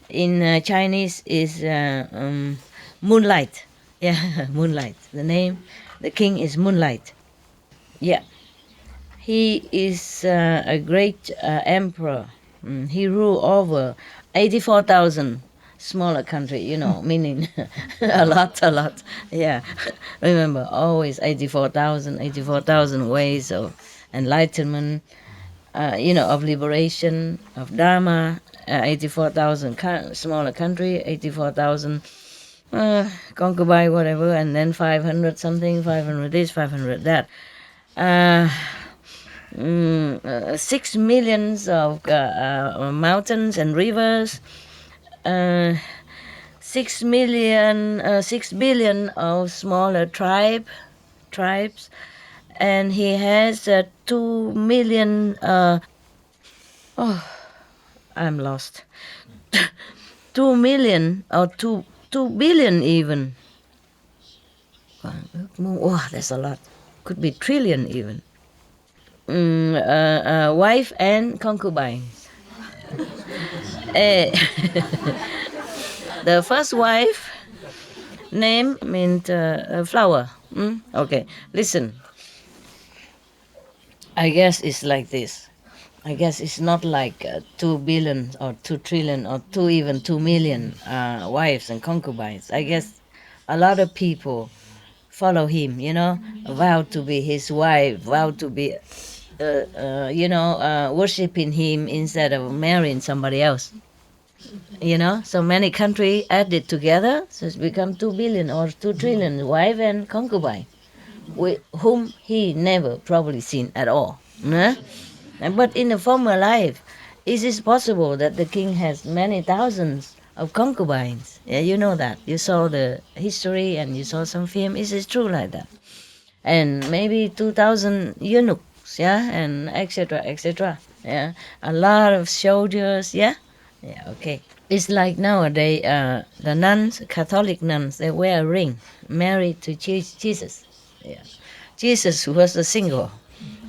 In Chinese is Moonlight. Yeah, Moonlight. The king is Moonlight. Yeah. He is a great emperor. He ruled over 84,000 smaller country, meaning a lot. Yeah. Remember, always 84,000 ways of enlightenment, of liberation, of Dharma, 84,000 smaller country, 84,000 concubine, whatever, and then 500 something, 500 this, 500 that. 6 millions of mountains and rivers, 6 billion of smaller tribes, and he has 2 million. I'm lost. 2 million or 2 billion even. Oh, that's a lot. Could be trillion even. wife and concubines. Eh, the first wife name means flower. Okay, listen. I guess it's like this. I guess it's not like 2 billion or 2 trillion or even 2 million wives and concubines. I guess a lot of people follow him, vow to be his wife, vow to be, worshiping him instead of marrying somebody else. So many countries added together, so it's become 2 billion or 2 trillion wife and concubine, with whom he never probably seen at all. But in the former life, is it possible that the king has many thousands of concubines? Yeah, you know that. You saw the history and you saw some film. Is it true like that? And maybe 2,000 eunuchs, yeah, and etc., etc. Yeah, a lot of soldiers, yeah? Yeah, okay. It's like nowadays, the nuns, Catholic nuns, they wear a ring, married to Jesus. Yeah. Jesus was a single.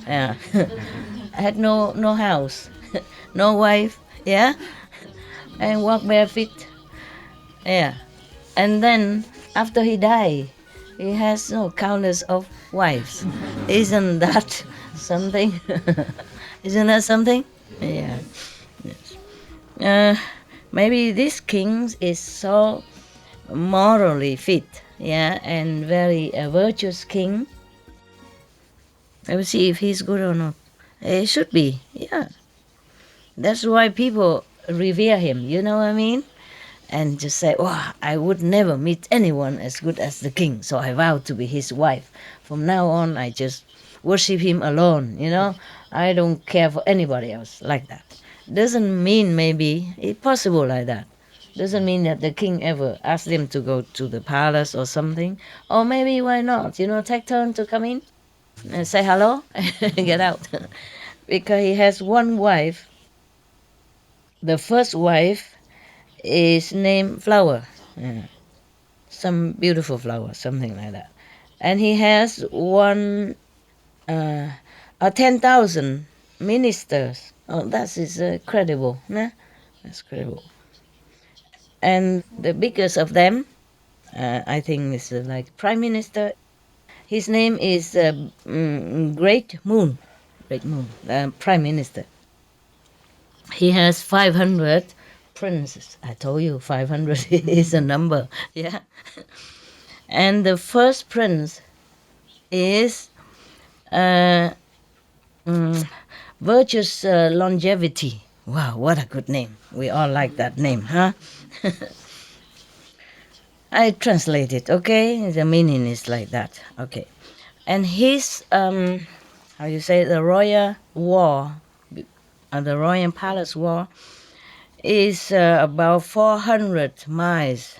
Yeah. Had no house, no wife, yeah, and walk barefoot, yeah. And then after he died, he has no countless of wives. Isn't that something? Isn't that something? Yeah. Yes. Maybe this king is so morally fit, yeah, and very virtuous king. I will see if he's good or not. It should be, yeah. That's why people revere him, you know what I mean? And just say, wow, I would never meet anyone as good as the king, so I vow to be his wife. From now on, I just worship him alone, I don't care for anybody else, like that. Doesn't mean maybe it's possible like that. Doesn't mean that the king ever asked them to go to the palace or something. Or maybe why not, take turn to come in and say hello and get out. Because he has one wife. The first wife is named Flower. Yeah. Some beautiful flower, something like that. And he has 10,000 ministers. Oh, that is credible. Nah? That's credible. And the biggest of them, I think, is like Prime Minister. His name is Great Moon. Great Moon, Prime Minister. He has 500 princes. I told you 500 is a number. Yeah. And the first prince is Virtuous Longevity. Wow, what a good name. We all like that name, huh? I translate it, okay? The meaning is like that. Okay. And his, how you say, the royal wall, the royal palace wall, is about 400 miles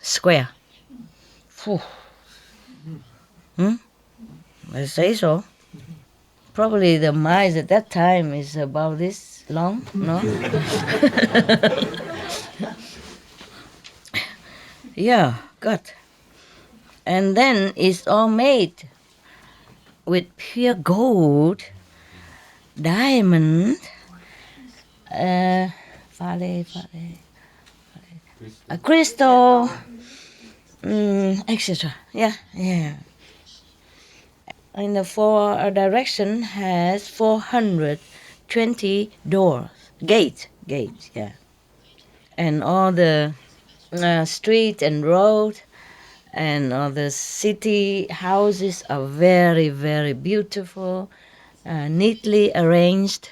square. Phew. I say so. Probably the miles at that time is about this long, no? Yeah, good. And then it's all made with pure gold, diamond, crystal, etc. Yeah. In the four direction has 420 doors, gate, yeah. And all the street and road and all the city houses are very, very beautiful, neatly arranged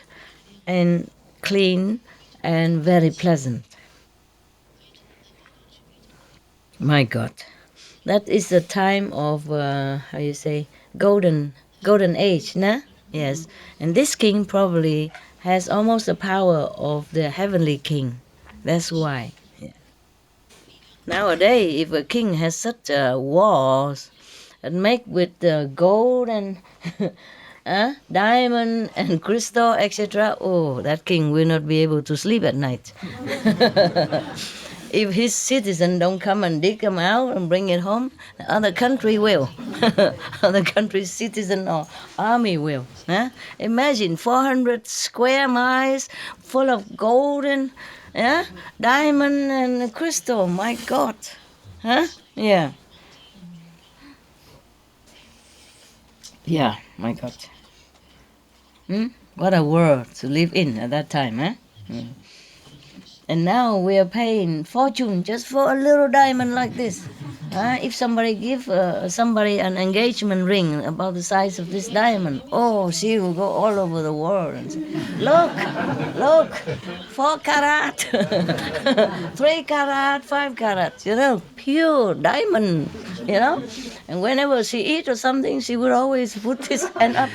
and clean and very pleasant. My God, that is the time of how you say, golden age, nah? Yes, and this king probably has almost the power of the heavenly king. That's why. Yeah. Nowadays, if a king has such walls and make with gold and diamond and crystal, etc., oh, that king will not be able to sleep at night. if his citizen don't come and dig them out and bring it home, the other country will. Other country's citizen or army will. Huh? Imagine 400 square miles full of gold and diamond and crystal. My God. Huh? Yeah. Yeah, my God. What a world to live in at that time, huh? And now we are paying fortune just for a little diamond like this. If somebody give somebody an engagement ring about the size of this diamond, oh, she will go all over the world and say, look, 4 carat, 3 carat, 5 carat, pure diamond, And whenever she eat or something, she would always put this hand up.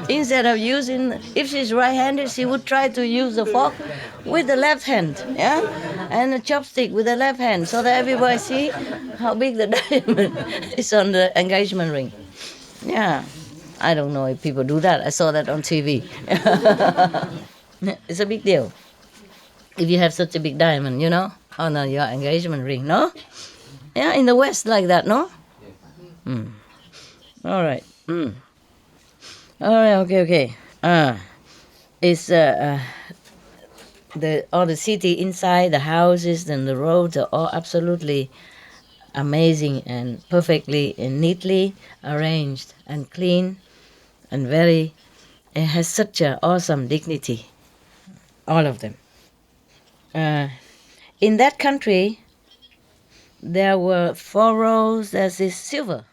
Instead of using, if she's right-handed, she would try to use the fork with the left hand, and a chopstick with the left hand, so that everybody see how big the diamond is on the engagement ring. Yeah, I don't know if people do that. I saw that on TV. It's a big deal. If you have such a big diamond, on your engagement ring, no? Yeah, in the West like that, no? All right. All right. Okay. It's all the city inside, the houses and the roads are all absolutely amazing and perfectly and neatly arranged and clean and it has such an awesome dignity, all of them. In that country, there were 4 rows that is silver.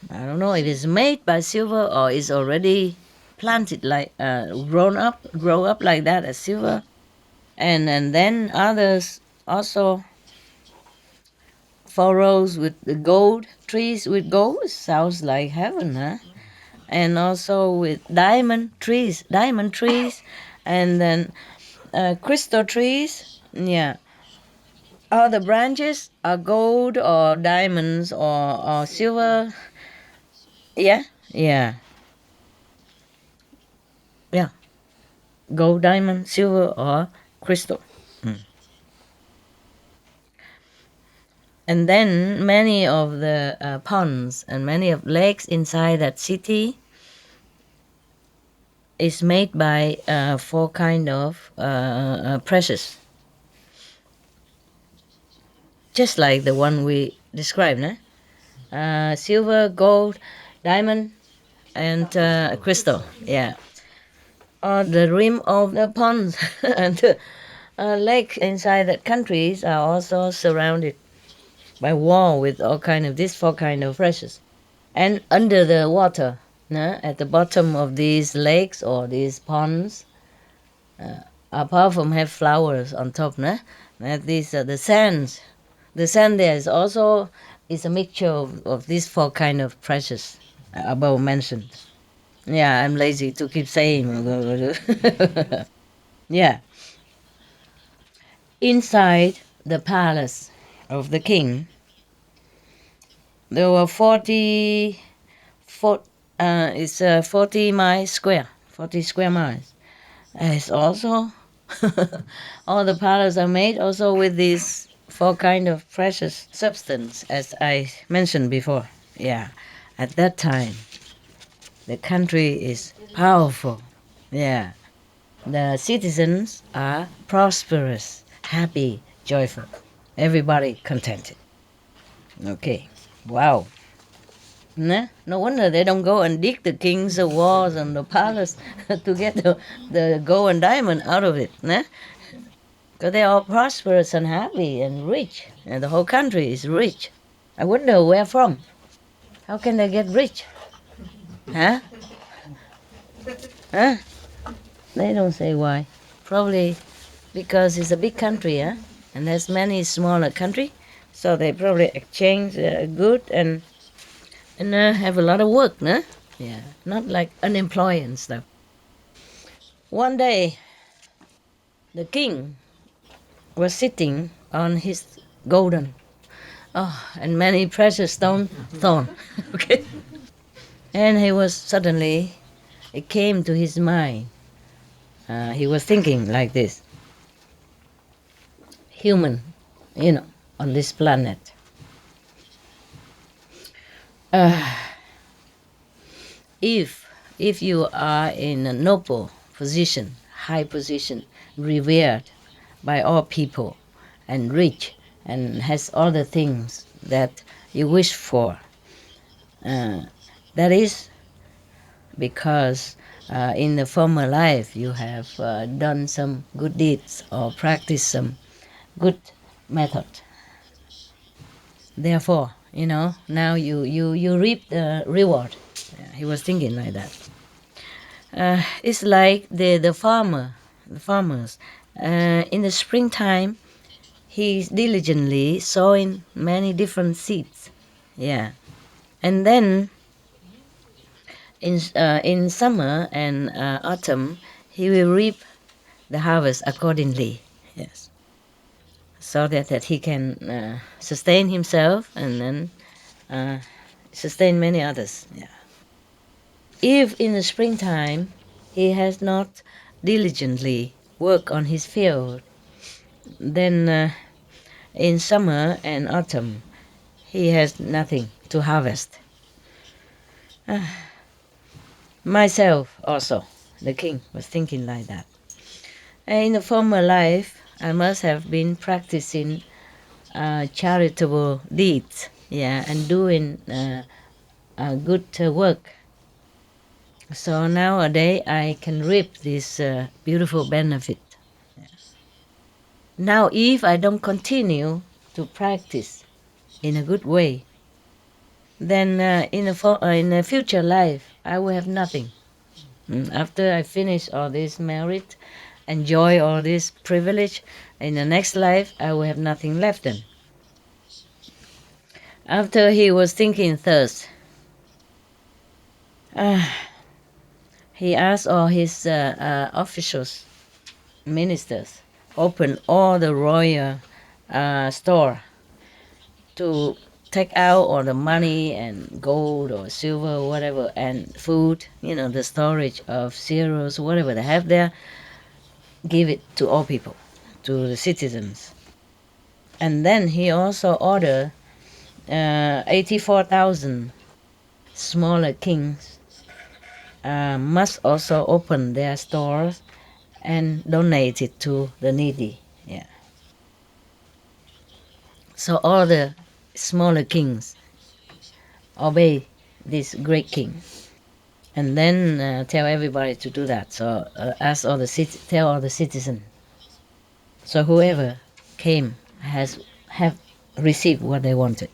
I don't know if it's made by silver or it's already planted like grow up like that as silver. And then others also 4 rows with the gold, trees with gold, sounds like heaven, huh? And also with diamond trees, and then crystal trees, yeah. All the branches are gold or diamonds or silver, yeah. Gold, diamond, silver, or crystal. And then many of the ponds and many of lakes inside that city is made by 4 kind of precious. Just like the one we described, silver, gold, diamond, and crystal, yeah. The rim of the ponds and the lake inside that countries are also surrounded by wall with all kind of these 4 kind of precious. And under the water, at the bottom of these lakes or these ponds, apart from have flowers on top, these are the sands. The sand there is also a mixture of these 4 kind of precious above mentioned. Yeah, I'm lazy to keep saying. Yeah. Inside the palace of the king, there were 40 miles square, 40 square miles. It's also, all the palaces are made also with these 4 kind of precious substance, as I mentioned before. Yeah, at that time, the country is powerful. Yeah. The citizens are prosperous, happy, joyful. Everybody contented. Okay. Wow. No wonder they don't go and dig the king's walls and the palace to get the gold and diamond out of it. Because they're all prosperous and happy and rich. And the whole country is rich. I wonder where from. How can they get rich? Huh? They don't say why. Probably because it's a big country, and there's many smaller country, so they probably exchange good and have a lot of work, Yeah, not like unemployed and stuff. One day, the king was sitting on his golden, and many precious throne. Okay, and it came to his mind. He was thinking like this. Human, on this planet. If you are in a noble position, high position, revered by all people, and rich, and has all the things that you wish for, that is because in the former life you have done some good deeds or practiced some good method. Therefore, now you reap the reward. Yeah, he was thinking like that. It's like the farmers. In the springtime, he's diligently sowing many different seeds. Yeah, and then in summer and autumn, he will reap the harvest accordingly. Yes, so that he can sustain himself and then sustain many others. Yeah. If in the springtime he has not diligently worked on his field, then in summer and autumn he has nothing to harvest. Myself also, the king, was thinking like that. In the former life, I must have been practicing charitable deeds, and doing good work. So nowadays I can reap this beautiful benefit. Now, if I don't continue to practice in a good way, then in a future life I will have nothing. After I finish all this merit, enjoy all this privilege, in the next life I will have nothing left then. After he was thinking thus, he asked all his officials, ministers, open all the royal store to take out all the money and gold or silver or whatever, and food, the storage of cereals, whatever they have there, give it to all people, to the citizens. And then he also ordered 84,000 smaller kings must also open their stores and donate it to the needy. Yeah. So all the smaller kings obey this great king, and then tell everybody to do that. So tell all the citizens. So whoever came have received what they wanted.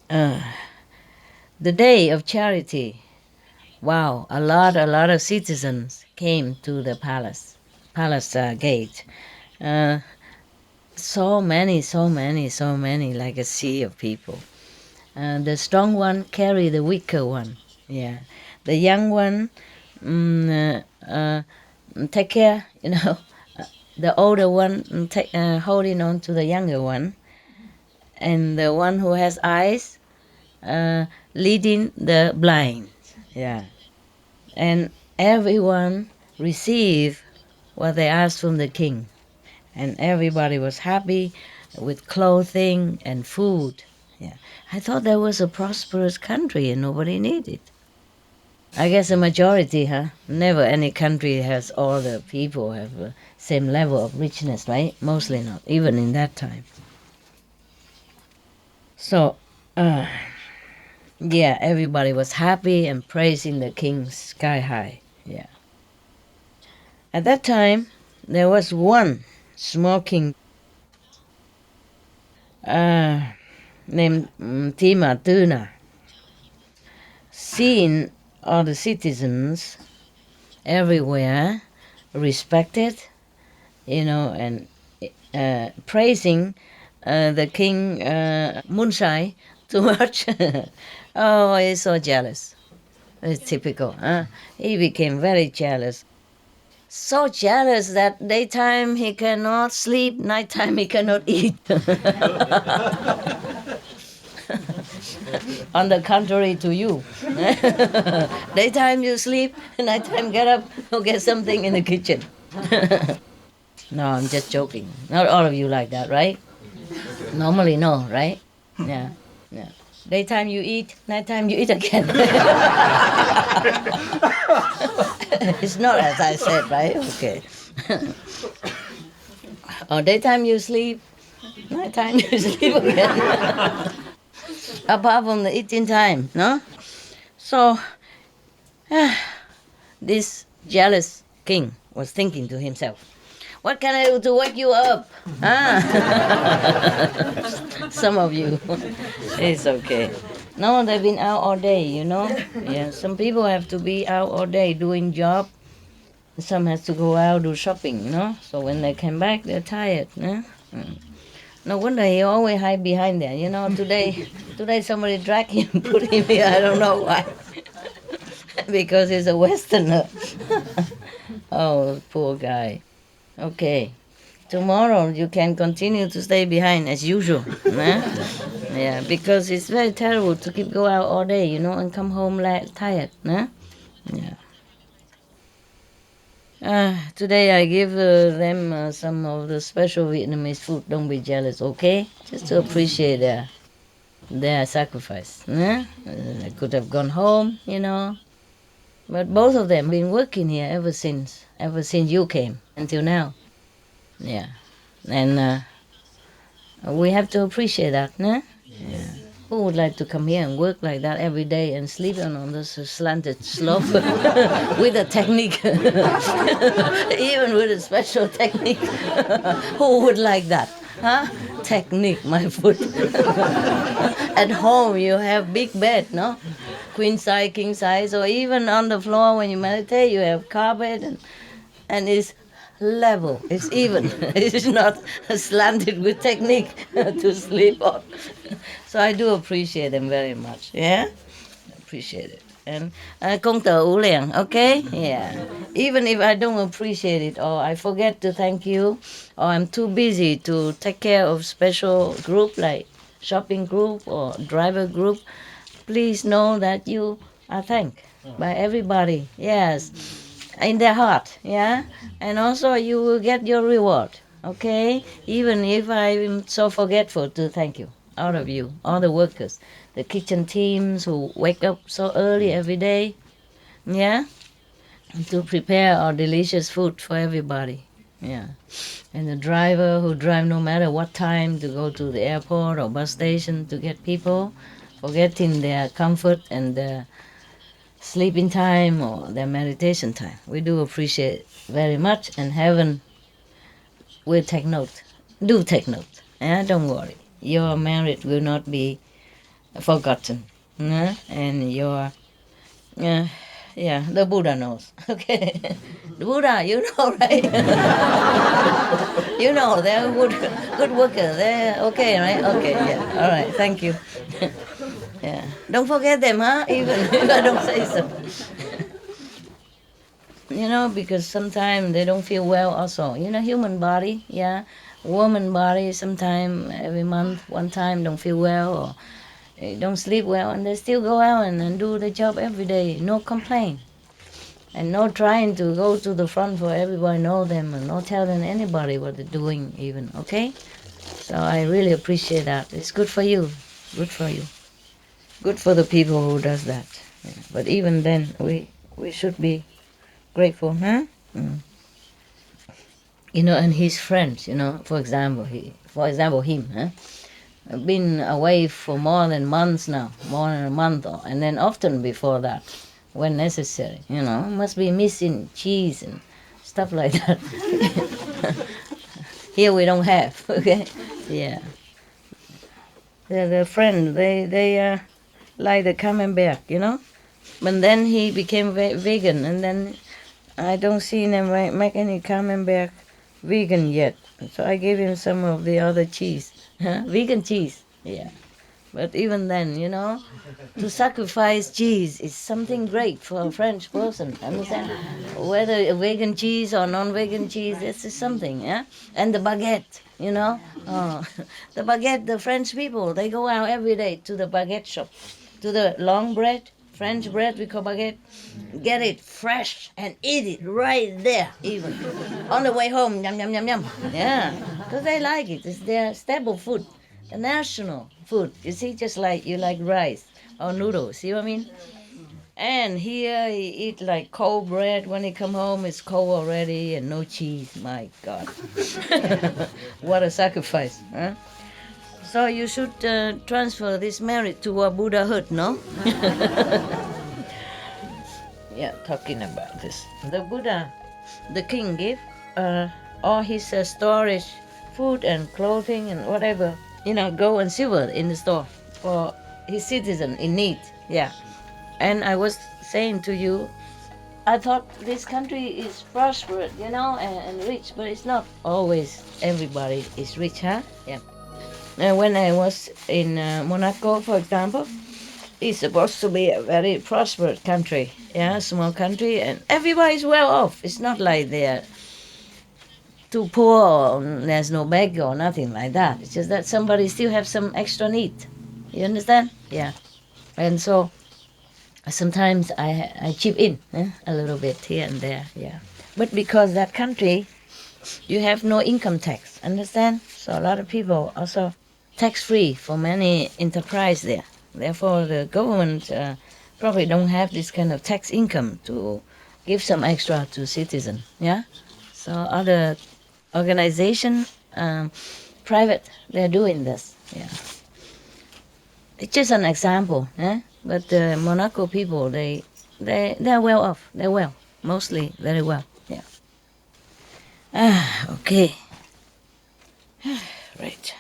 The day of charity, wow! A lot of citizens came to the palace gate. So many, like a sea of people. The strong one carry the weaker one. Yeah, the young one take care. The older one holding on to the younger one, and the one who has eyes leading the blind. Yeah, and everyone received what they asked from the king. And everybody was happy with clothing and food. Yeah, I thought that was a prosperous country and nobody needed. I guess a majority, Never any country has all the people have the same level of richness, right? Mostly not, even in that time. So, everybody was happy and praising the king sky high. Yeah. At that time, there was one small king named Tima Tuna. Seeing all the citizens everywhere respected, and praising the king Moonlight too much. Oh, he's so jealous. It's typical. He became very jealous. So jealous that daytime he cannot sleep, nighttime he cannot eat. On the contrary to you. Daytime you sleep, nighttime get up, go get something in the kitchen. No, I'm just joking. Not all of you like that, right? Normally, no, right? Yeah, yeah. Daytime you eat, nighttime you eat again. It's not as I said, right? Okay. Or daytime you sleep, nighttime you sleep again. Apart from the eating time, no? So, this jealous king was thinking to himself, what can I do to wake you up? Ah. Some of you, it's okay. No, they've been out all day, you know? Yeah, some people have to be out all day doing job. Some has to go out do shopping, you know? So when they come back, they're tired, yeah? No wonder he always hide behind there, you know? Today somebody dragged him, put him here, I don't know why. Because he's a Westerner. Oh, poor guy. Okay. Tomorrow you can continue to stay behind as usual. Yeah, because it's very terrible to keep go out all day, you know, and come home tired. Yeah. Today I give them some of the special Vietnamese food. Don't be jealous, okay? Just to appreciate their sacrifice. They could have gone home, you know. But both of them been working here ever since you came until now. Yeah, and we have to appreciate that, no? Yeah. Who would like to come here and work like that every day and sleep on this slanted slope with a technique, even with a special technique? Who would like that? Huh? Technique, my foot. At home you have big bed, no? Queen size, king size, or even on the floor when you meditate you have carpet and it's level, it's even. It's not slanted with technique to sleep on. So I do appreciate them very much. Yeah, appreciate it. And công tử ủ liền, okay? Yeah. Even if I don't appreciate it or I forget to thank you or I'm too busy to take care of special group like shopping group or driver group, please know that you are thanked by everybody. Yes. In their heart, yeah? And also you will get your reward, okay? Even if I'm so forgetful to thank you, all of you, all the workers, the kitchen teams who wake up so early every day, yeah? To prepare our delicious food for everybody, yeah. And the driver who drive no matter what time to go to the airport or bus station to get people, forgetting their comfort and their sleeping time or their meditation time. We do appreciate it very much, and heaven will take note. Do take note. Don't worry. Your merit will not be forgotten. And your, the Buddha knows. Okay. The Buddha, you know, right? You know, they're good workers. They're okay, right? Okay, yeah. All right, thank you. Yeah. Don't forget them, huh? Even if I don't say so. You know, because sometimes they don't feel well also. You know, human body, yeah. Woman body, sometimes every month, one time don't feel well or don't sleep well, and they still go out and do the job every day. No complaint. And no trying to go to the front for everybody know them and not telling anybody what they're doing even, okay? So I really appreciate that. It's good for you. Good for you. Good for the people who does that. Yeah. But even then, we should be grateful, huh? You know, and his friends, you know, for example, him, huh? Been away for more than months now, more than a month, and then often before that, when necessary, you know, must be missing cheese and stuff like that. Here we don't have, okay? Yeah. The friend, they like the camembert, you know? But then he became vegan, and then I don't see them make any camembert vegan yet. So I gave him some of the other cheese. Vegan cheese, yeah. But even then, you know, to sacrifice cheese is something great for a French person, understand? Whether a vegan cheese or non-vegan cheese, this is something, yeah? And the baguette, you know? Oh, the baguette, the French people, they go out every day to the baguette shop, to the long bread, French bread we call baguette. Get it fresh and eat it right there, even on the way home. Yum yum yum yum. Yeah, because they like it. It's their staple food, the national food. You see, just like you like rice or noodles. See what I mean? And here he eat like cold bread. When he come home, it's cold already and no cheese. My God, what a sacrifice, huh? So you should transfer this merit to a Buddhahood, no? Yeah, talking about this. The Buddha, the king gave all his storage, food and clothing and whatever, gold and silver in the store for his citizen in need. Yeah. And I was saying to you, I thought this country is prosperous, and rich, but it's not always everybody is rich, huh? Yeah. When I was in Monaco, for example, it's supposed to be a very prosperous country, small country, and everybody's well off. It's not like they're too poor or there's no beggar or nothing like that. It's just that somebody still have some extra need. You understand? Yeah. And so sometimes I chip in a little bit here and there, yeah. But because that country, you have no income tax, understand? So a lot of people also tax-free for many enterprise there. Therefore, the government probably don't have this kind of tax income to give some extra to citizen, yeah? So other organization, private, they're doing this, yeah. It's just an example, but the Monaco people, they're well off. They're well, mostly very well, yeah. Okay. Right.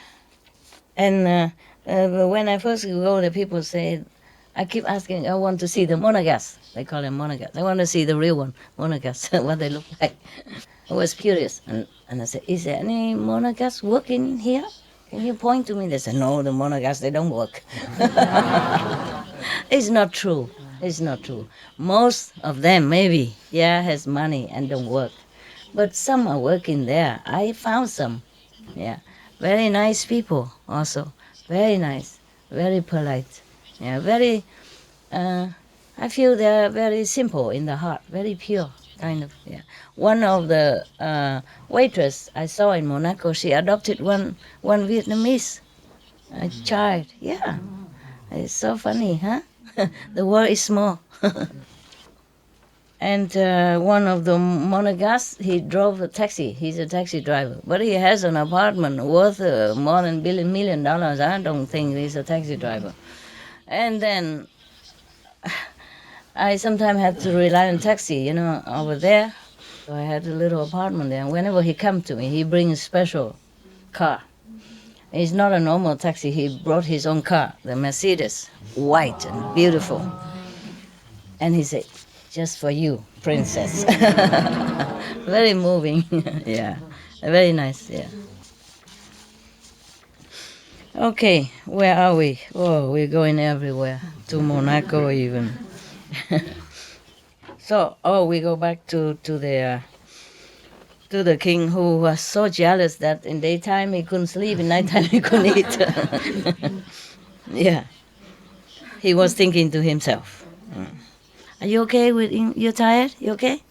And when I first go, the people say, I keep asking, I want to see the monagas. They call them monagas. I want to see the real one, monagas, what they look like. I was curious, and I said, is there any monagas working here? Can you point to me? They said, no, the monagas, they don't work. It's not true. It's not true. Most of them, maybe, has money and don't work. But some are working there. I found some, yeah. Very nice people also. Very nice, very polite. Yeah, very, I feel they're very simple in the heart, very pure, kind of, yeah. One of the waitress I saw in Monaco, she adopted one Vietnamese child, yeah. It's so funny, huh? The world is small. And one of the monagas, he drove a taxi. He's a taxi driver. But he has an apartment worth more than $1 million. I don't think he's a taxi driver. And then I sometimes had to rely on taxi, over there. So I had a little apartment there. And whenever he comes to me, he brings a special car. It's not a normal taxi. He brought his own car, the Mercedes, white and beautiful. And he said, just for you, princess. Very moving, yeah. Very nice, yeah. Okay, where are we? Oh, we're going everywhere, to Monaco even. So, we go back to the king who was so jealous that in daytime he couldn't sleep, in nighttime he couldn't eat. Yeah, he was thinking to himself. Are you okay with you're tired? You okay?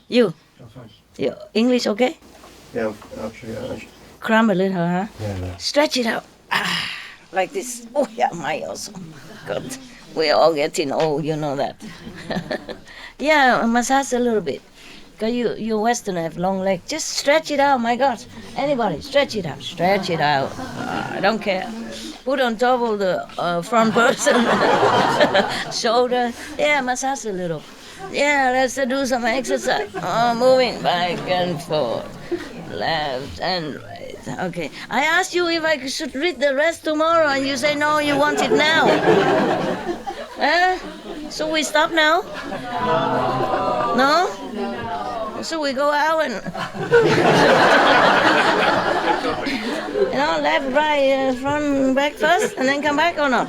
You? I'm fine. You English okay? Yeah, actually. Cram a little, huh? Yeah. Stretch it out. Like this. Oh, yeah, my also. God, we're all getting old, you know that. Yeah, massage a little bit. Because you Westerners have long legs. Just stretch it out, my God. Anybody, stretch it out. Stretch it out. I don't care. Put on top of the front person. Shoulder. Yeah, massage a little. Yeah, let's do some exercise. Moving back and forth. Left and right. Okay. I asked you if I should read the rest tomorrow, and you say no, you want it now. So we stop now? No? So we go out and left, right, front, back first, and then come back or not?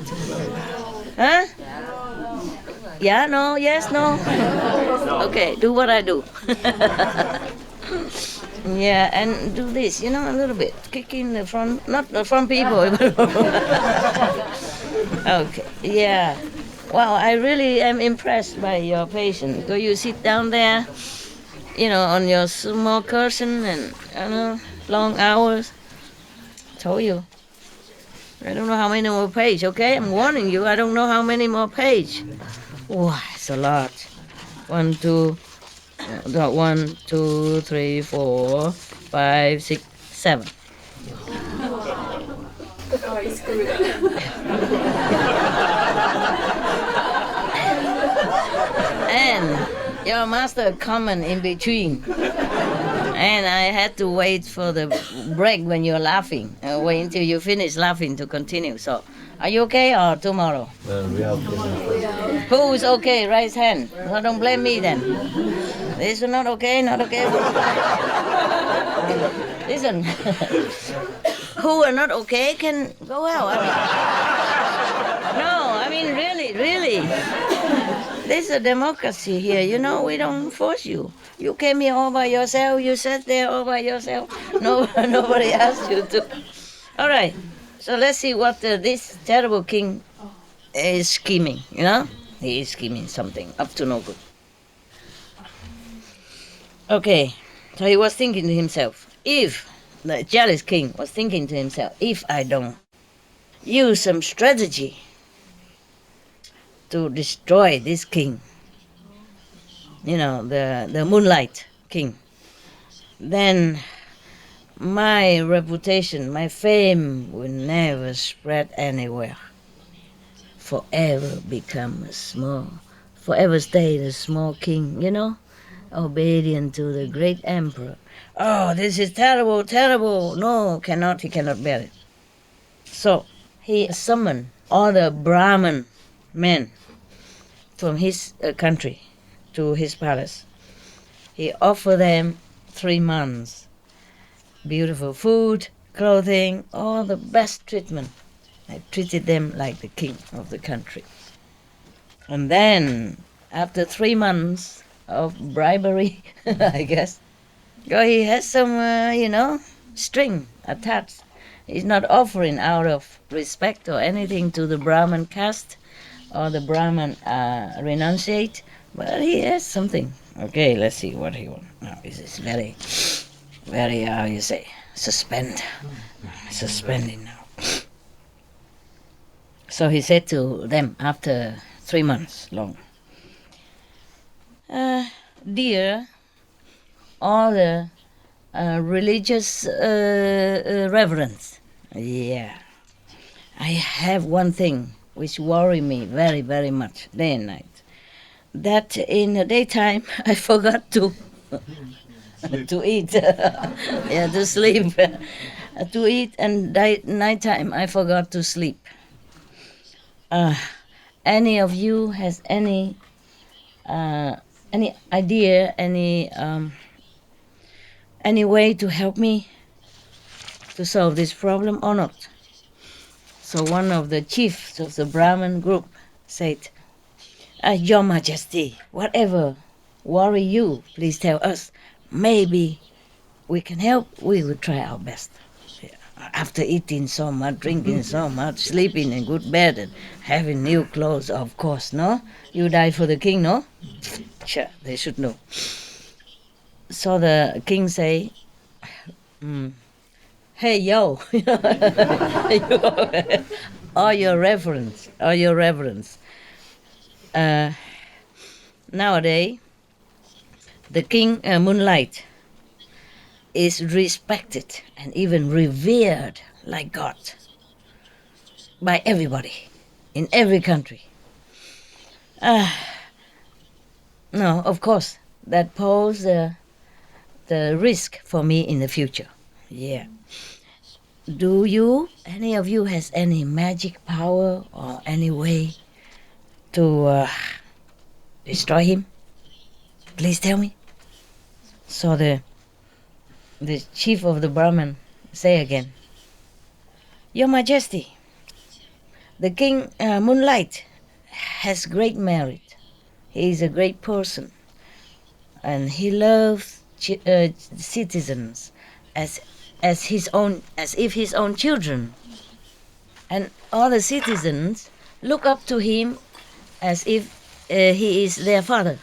Huh? Yeah, no, yes, no. Okay, do what I do. Yeah, and do this, a little bit. Kick in the front, not the front people. Okay, yeah. Well, I really am impressed by your patience. Do you sit down there, on your small cushion and, long hours? Told you. I don't know how many more page, okay? I'm warning you, I don't know how many more page. Wow, it's a lot. 1, 2, 3, 4, 5, 6, 7. And your master comment in between. And I had to wait for the break when you're laughing. Wait until you finish laughing to continue. So, are you okay or tomorrow? We have Who is okay? Raise hand. So don't blame me then. This is not okay, not okay. Listen, who are not okay can go out. Really. There's a democracy here, we don't force you. You came here all by yourself, you sat there all by yourself. No, nobody asked you to. All right, so let's see what this terrible king is scheming, He is scheming something, up to no good. Okay, so he was thinking to himself, if the jealous king was thinking to himself, if I don't use some strategy to destroy this king, the Moonlight king, then my reputation, my fame will never spread anywhere. Forever forever stay the small king, obedient to the great emperor. Oh, this is terrible, terrible. No, he cannot bear it. So he summoned all the Brahmin men from his country to his palace. He offered them 3 months. Beautiful food, clothing, all the best treatment. I treated them like the king of the country. And then, after 3 months of bribery, I guess, he has some, string attached. He's not offering out of respect or anything to the Brahmin caste or the Brahmin renunciate, but he has something. Okay, let's see what he wants. Now, this is very, very, how you say, suspending now. So he said to them after 3 months long, dear, all the religious reverence, I have one thing which worry me very, very much, day and night. That in the daytime I forgot to eat, to sleep, to eat, and nighttime I forgot to sleep. Any of you has any idea, any way to help me to solve this problem or not? So one of the chiefs of the Brahmin group said, Your Majesty, whatever worry you, please tell us. Maybe we can help. We will try our best. After eating so much, drinking so much, sleeping in good bed, and having new clothes, of course, no? You die for the king, no? Sure, they should know. So the king say, hey, yo, all your reverence. Nowadays, the king Moonlight is respected and even revered like God by everybody in every country. No, of course, that poses the risk for me in the future. Yeah. Do any of you has any magic power or any way to destroy him? Please tell me. So the chief of the Brahmin say again, Your Majesty, the king Moonlight has great merit. He is a great person, and he loves citizens as if his own children, and all the citizens look up to him as if he is their father.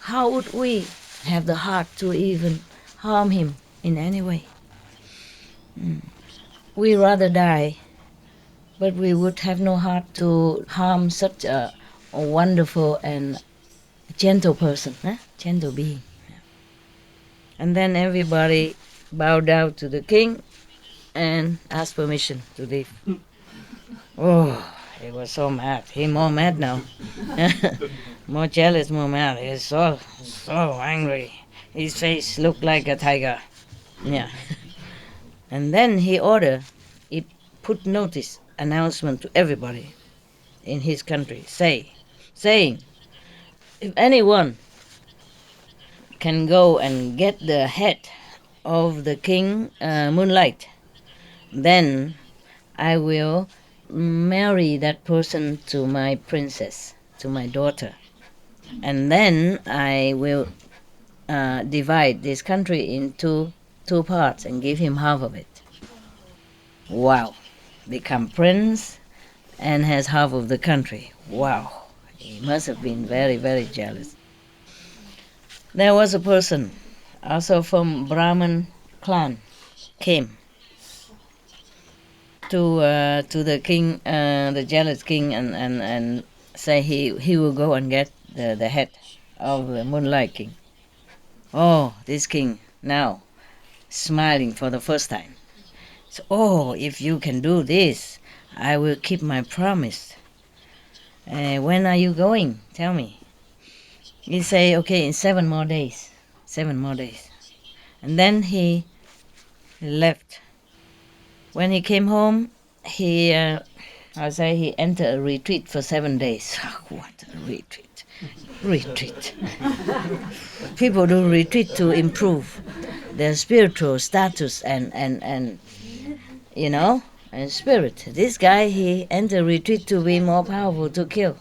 How would we have the heart to even harm him in any way? We rather die, but we would have no heart to harm such a wonderful and gentle person, gentle being. And then everybody bowed down to the king and asked permission to leave. Oh, he was so mad. He more mad now. More jealous, more mad. He's so angry. His face looked like a tiger. Yeah. And then he put notice, announcement to everybody in his country, saying, if anyone can go and get the head of the king Moonlight, then I will marry that person to my princess, to my daughter. And then I will divide this country into two parts and give him half of it. Wow. Become prince and has half of the country. Wow. He must have been very, very jealous. There was a person, also from Brahmin clan, came to the king, the jealous king, and say he will go and get the head of the Moonlight king. Oh, this king now smiling for the first time. So, oh, if you can do this, I will keep my promise. When are you going? Tell me. He say, okay, in 7 more days. 7 more days. And then he left. When he came home, he entered a retreat for 7 days. What a retreat. Retreat. People do retreat to improve their spiritual status and you know, and spirit. This guy, he entered retreat to be more powerful, to kill.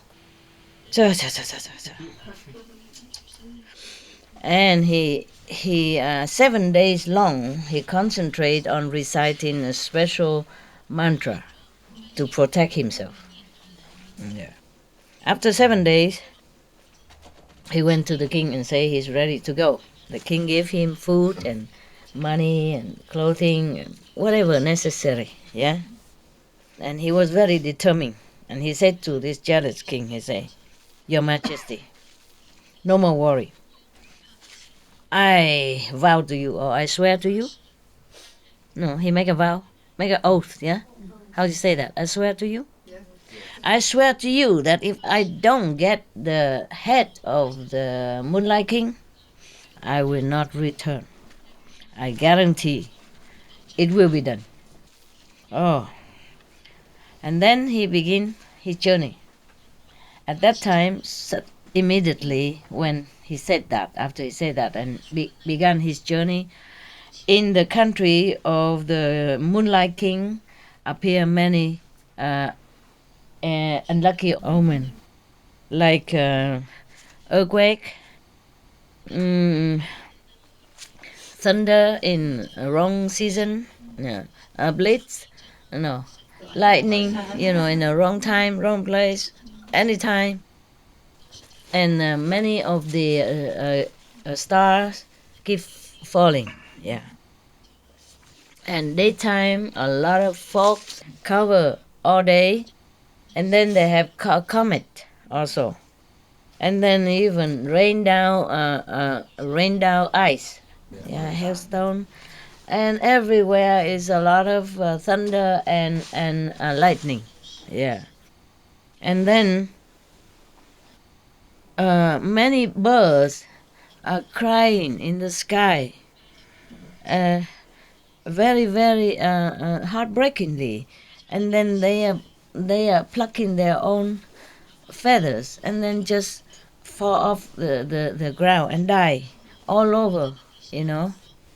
And he 7 days long, he concentrated on reciting a special mantra to protect himself. Yeah. After 7 days, he went to the king and said he's ready to go. The king gave him food and money and clothing and whatever necessary, yeah? And he was very determined. And he said to this jealous king, he said, Your Majesty, no more worry. I vow to you, or I swear to you. No, he make a vow, make an oath, yeah? How do you say that? I swear to you? Yeah. I swear to you that if I don't get the head of the Moonlight King, I will not return. I guarantee it will be done. Oh. And then he began his journey. At that time, immediately when he said that, after he said that and began his journey, in the country of the Moonlight King appear many unlucky omens, like earthquake, thunder in a wrong season, blitz, lightning, in a wrong time, wrong place, anytime. And many of the stars keep falling, yeah. And daytime, a lot of fog cover all day, and then they have comet also, and then even rain down ice, hailstone, and everywhere is a lot of thunder and lightning, yeah. And then many birds are crying in the sky, very, very heartbreakingly, and then they are plucking their own feathers and then just fall off the ground and die all over,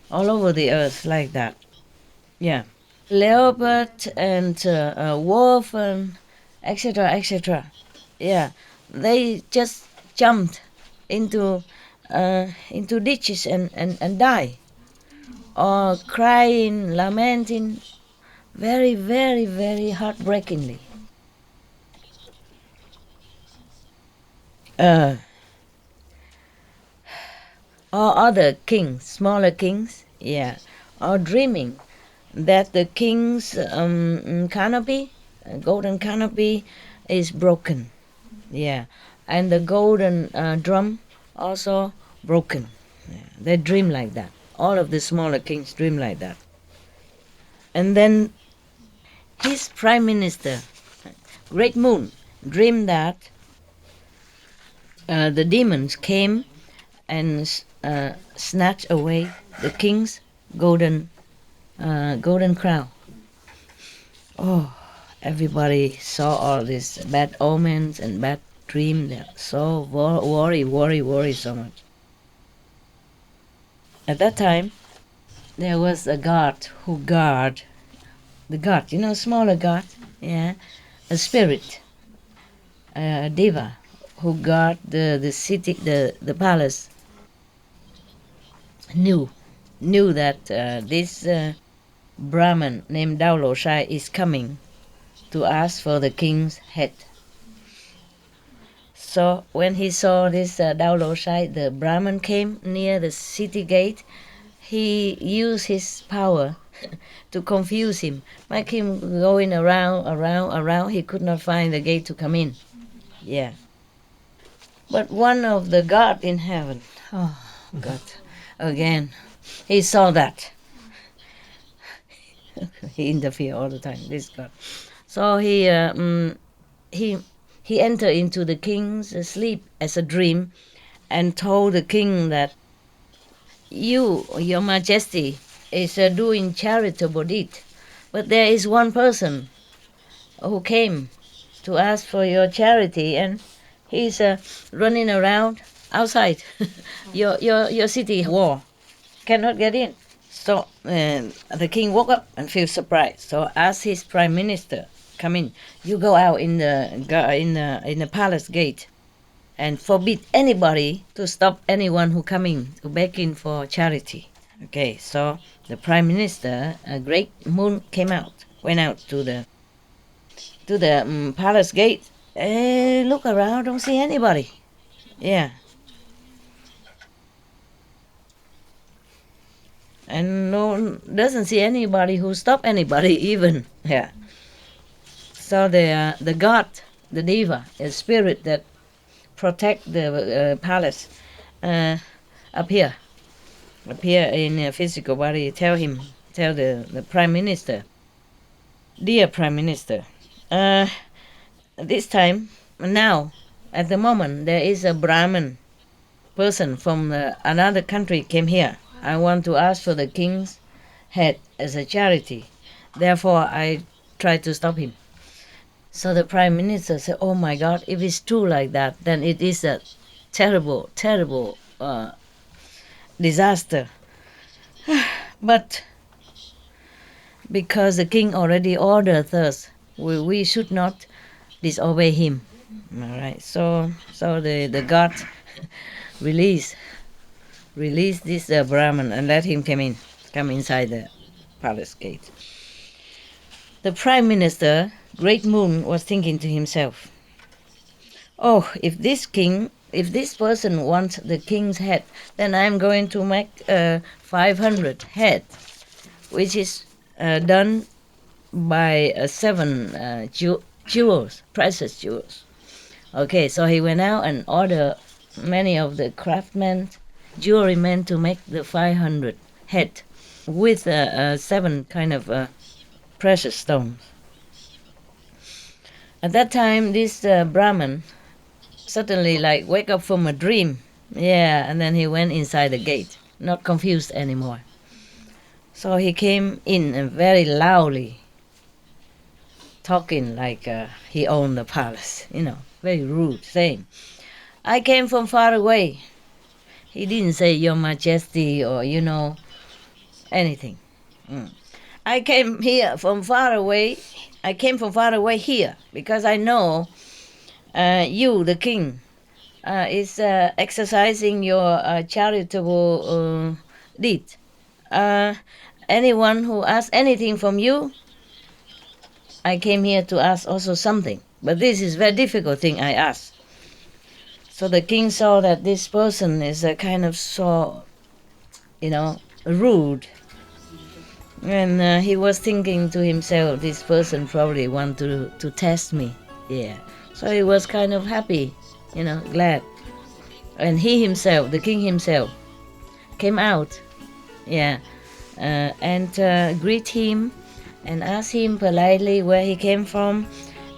all over the earth like that. Yeah. Leopard and wolf and etc. Yeah. They just jumped into ditches and die, or crying, lamenting, very, very, very heartbreakingly. Or other kings, smaller kings, are dreaming that the king's canopy, golden canopy, is broken. And the golden drum also broken. They dream like that. All of the smaller kings dream like that. And then his prime minister, Great Moon, dreamed that the demons came and snatched away the king's golden crown. Oh, everybody saw all these bad omens and bad dreams. They're so worry so much. At that time, there was a god who guard the god, smaller god, a spirit, a diva who guard the city, the palace. Knew that this Brahmin named Daulo Shai is coming to ask for the king's head. So when he saw this Daulo Shai, the Brahmin came near the city gate, he used his power to confuse him, make him going around. He could not find the gate to come in. But one of the God in heaven, oh God, again, he saw that. He interfered all the time, this God. So he entered into the king's sleep as a dream and told the king that your majesty, is doing charitable deed, but there is one person who came to ask for your charity, and he's running around outside your city wall, cannot get in. So the king woke up and feel surprised. So asked his prime minister, "Come in. You go out in the palace gate, and forbid anybody to stop anyone who coming to begging for charity." Okay. So the prime minister, Great Moon, went out to the palace gate. Look around, don't see anybody. And doesn't see anybody who stop anybody even. So the god, the diva, a spirit that protect the palace, appear in a physical body. Tell the prime minister, "Dear prime minister, this time now at the moment there is a Brahmin person from another country came here. I want to ask for the king's head as a charity. Therefore, I tried to stop him." So the prime minister said, "Oh my God, if it's true like that, then it is a terrible disaster." But because the king already ordered us, we should not disobey him. All right. So the god release this Brahmin and let him come inside the palace gate. The prime minister, Great Moon, was thinking to himself, "Oh, if this person wants the king's head, then I'm going to make 500 head, which is done by 7 jewels, precious jewels." Okay, so he went out and ordered many of the craftsmen, jewelry men, to make the 500 head with 7 kind of precious stones. At that time, this Brahmin suddenly wake up from a dream. And then he went inside the gate, not confused anymore. So he came in and very loudly, talking like he owned the palace, very rude, saying, "I came from far away." He didn't say "Your Majesty" or, anything. "I came here from far away. I came from far away here because I know you, the king, is exercising your charitable deed. Anyone who asks anything from you, I came here to ask also something. But this is very difficult thing I ask." So the king saw that this person is a kind of so, rude. And he was thinking to himself, this person probably want to test me. Yeah. So he was kind of happy, glad. And he himself, the king himself, came out, and greet him and asked him politely where he came from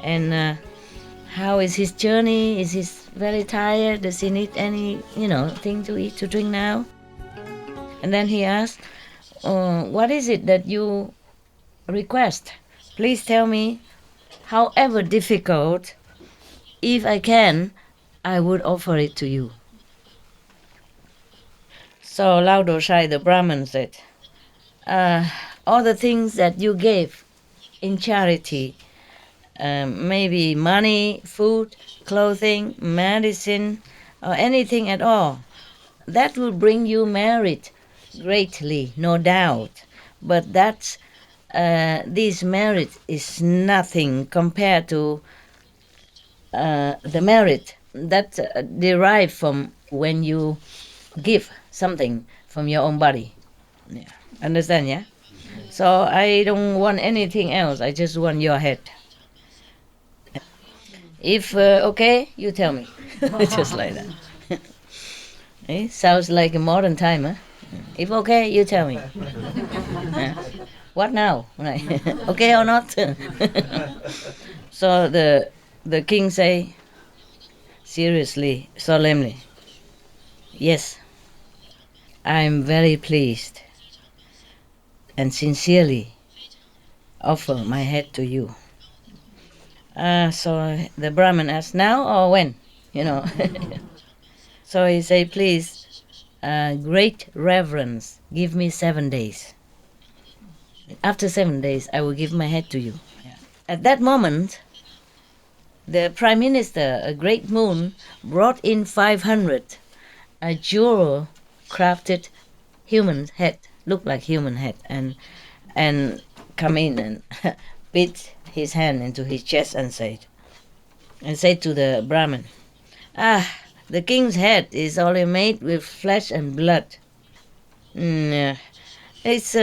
and how is his journey. Is he very tired? Does he need any, thing to eat, to drink now? And then he asked, what is it that you request? Please tell me, however difficult, if I can, I would offer it to you. So Lao Dosai, the Brahmin, said, all the things that you gave in charity, maybe money, food, clothing, medicine, or anything at all, that will bring you merit greatly, no doubt. But this merit is nothing compared to the merit that derive from when you give something from your own body. Yeah. Understand, yeah? So I don't want anything else. I just want your head. If okay, you tell me. Just like that. Sounds like a modern time, huh? If okay, you tell me. What now? Right. Okay or not? So the king say, seriously, solemnly, yes, I'm very pleased and sincerely offer my head to you. So the Brahmin asked, now or when? So he said, please, great reverence, give me 7 days. After 7 days, I will give my head to you. Yeah. At that moment, the Prime Minister, a great moon, brought in 500 a jewel crafted human head, looked like human head, and come in and beat his hand into his chest and said to the Brahmin, the king's head is only made with flesh and blood. It's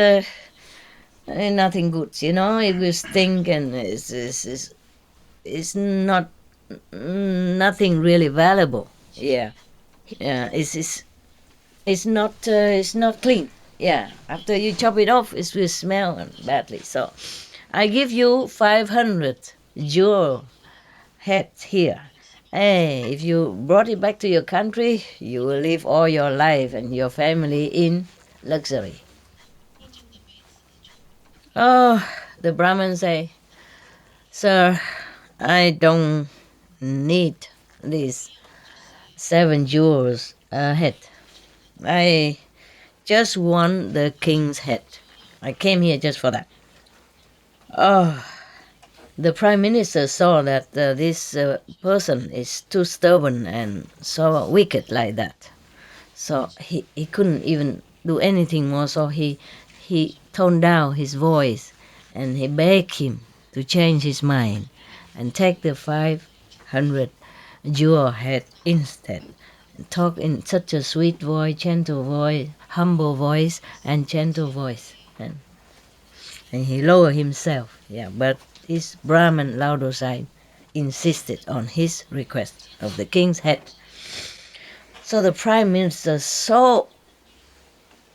nothing good, it will stink and it's not nothing really valuable. Yeah. It's not clean. Yeah, after you chop it off, it will smell badly. So I give you 500 jewel heads here. Hey, if you brought it back to your country, you will live all your life and your family in luxury. Oh, the Brahmin say, sir, I don't need these 7 jewels a head. I just want the king's head. I came here just for that. Oh, the Prime Minister saw that this person is too stubborn and so wicked like that. So he couldn't even do anything more, so he toned down his voice and he begged him to change his mind and take the 500 jewel head instead. Talk in such a sweet voice, gentle voice, humble voice, and gentle voice. And he lowered himself, but his Brahman Lao Dosai insisted on his request of the king's head. So the Prime Minister, so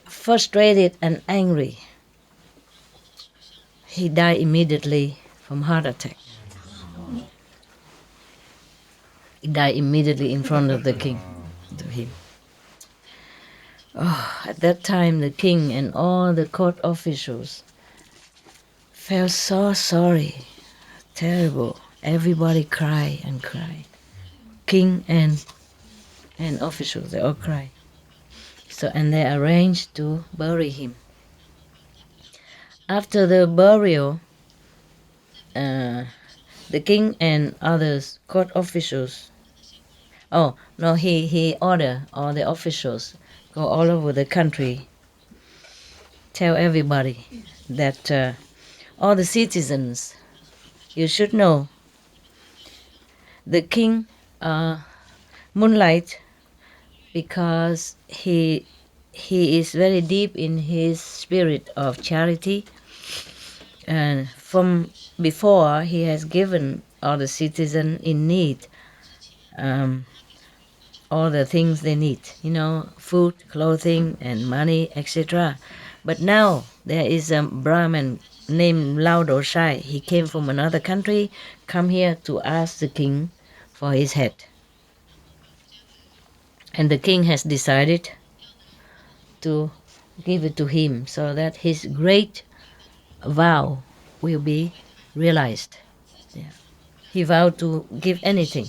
frustrated and angry, he died immediately from heart attack. He died immediately in front of the king, to him. Oh, at that time, the king and all the court officials felt so sorry, terrible. Everybody cried and cried. King and officials, they all cried. So, and they arranged to bury him. After the burial, the king and others court officials, he ordered all the officials go all over the country, tell everybody that all the citizens, you should know the king Moonlight because he is very deep in his spirit of charity, and from before he has given all the citizens in need all the things they need, food, clothing, and money, etc. But now there is a Brahmin named Lao Doshai. He came from another country, come here to ask the king for his head. And the king has decided to give it to him so that his great vow will be realized. Yeah. He vowed to give anything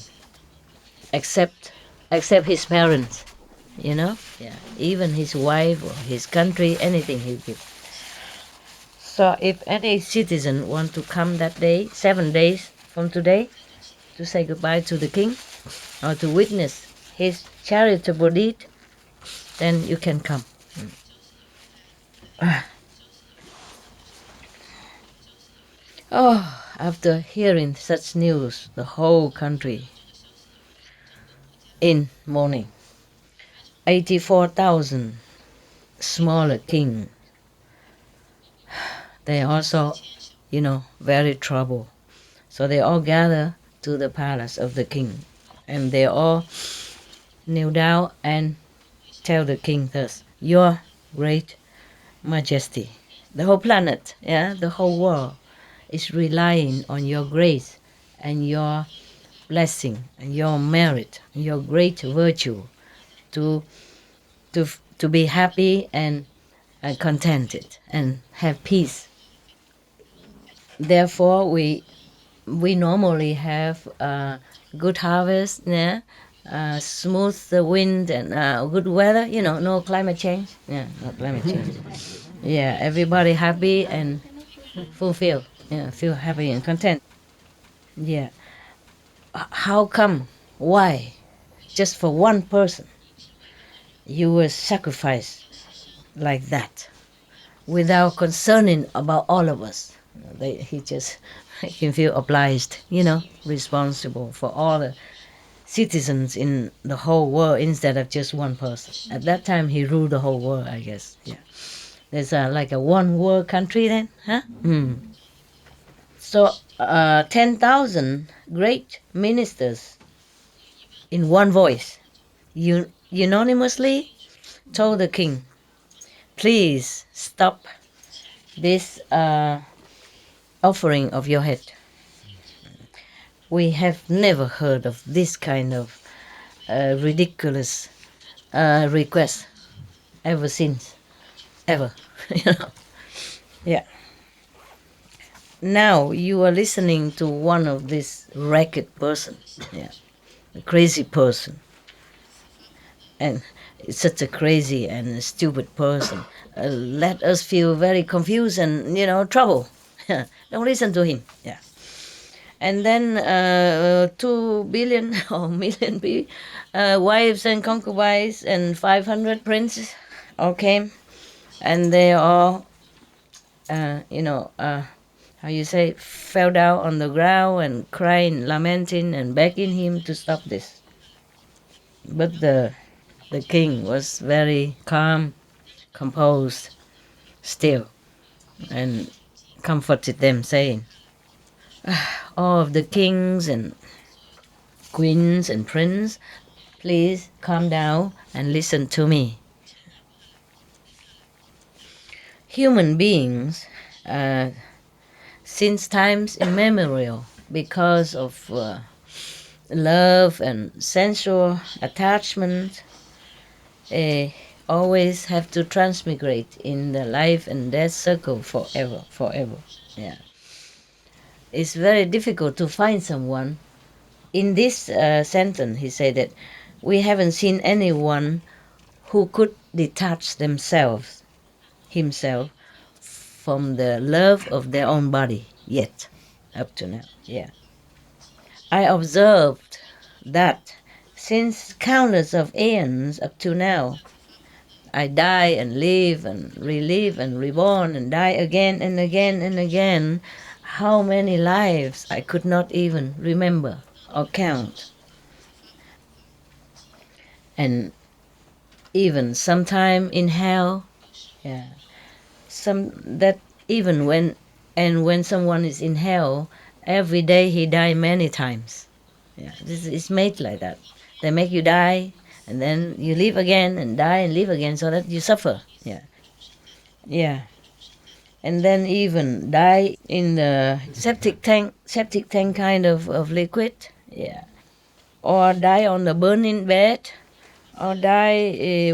except his parents, Yeah. Even his wife or his country, anything he give. So if any citizen want to come that day, 7 days from today, to say goodbye to the king or to witness his charitable deed, then you can come. Oh, after hearing such news, the whole country in mourning. 84,000 smaller king. They also, very troubled. So they all gather to the palace of the king, and they all kneel down and tell the king thus: Your great majesty, the whole planet, the whole world is relying on your grace and your blessing and your merit and your great virtue to be happy and contented and have peace. Therefore, we normally have good harvest, smooth the wind and good weather. No climate change. Yeah, no climate change. Yeah, everybody happy and fulfilled. Yeah, feel happy and content. Yeah. How come? Why? Just for one person, you will sacrifice like that, without concerning about all of us. He just can feel obliged, responsible for all the citizens in the whole world instead of just one person. At that time, he ruled the whole world, I guess. Yeah, there's like a one world country then, huh? So 10,000 great ministers in one voice, unanimously told the king, please stop this offering of your head. We have never heard of this kind of ridiculous request ever since, ever. Yeah. Now you are listening to one of this ragged person, a crazy person, and it's such a crazy and stupid person. Let us feel very confused and trouble. Don't listen to him. Yeah. And then 2 billion or million wives and concubines and 500 princes all came, and they all, fell down on the ground and crying, lamenting, and begging him to stop this. But the king was very calm, composed, still, and comforted them, saying, all of the kings and queens and princes, please calm down and listen to me. Human beings, since times immemorial, because of love and sensual attachment, always have to transmigrate in the life and death circle forever. Yeah. It's very difficult to find someone. In this sentence, he said that we haven't seen anyone who could detach himself from the love of their own body yet, up to now. Yeah. I observed that since countless of aeons up to now, I die and live and relive and reborn and die again and again and again. How many lives I could not even remember or count. and even sometime in hell. Yeah, even when someone is in hell, every day he die many times. Yeah, this is made like that. They make you die, and then you live again, and die and live again, so that you suffer. Yeah, yeah, and then even die in the septic tank kind of liquid. Yeah, or die on the burning bed, or die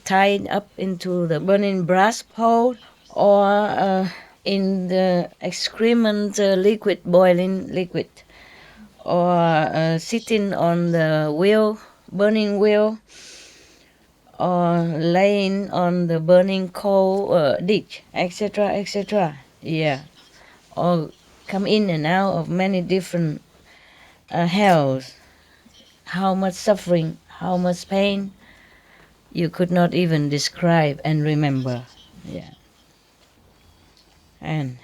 tied up into the burning brass pole, or in the excrement liquid, boiling liquid, or sitting on the wheel, burning wheel, or laying on the burning coal ditch, etc., etc. Yeah, or come in and out of many different hells. How much suffering, how much pain, you could not even describe and remember. Yeah. And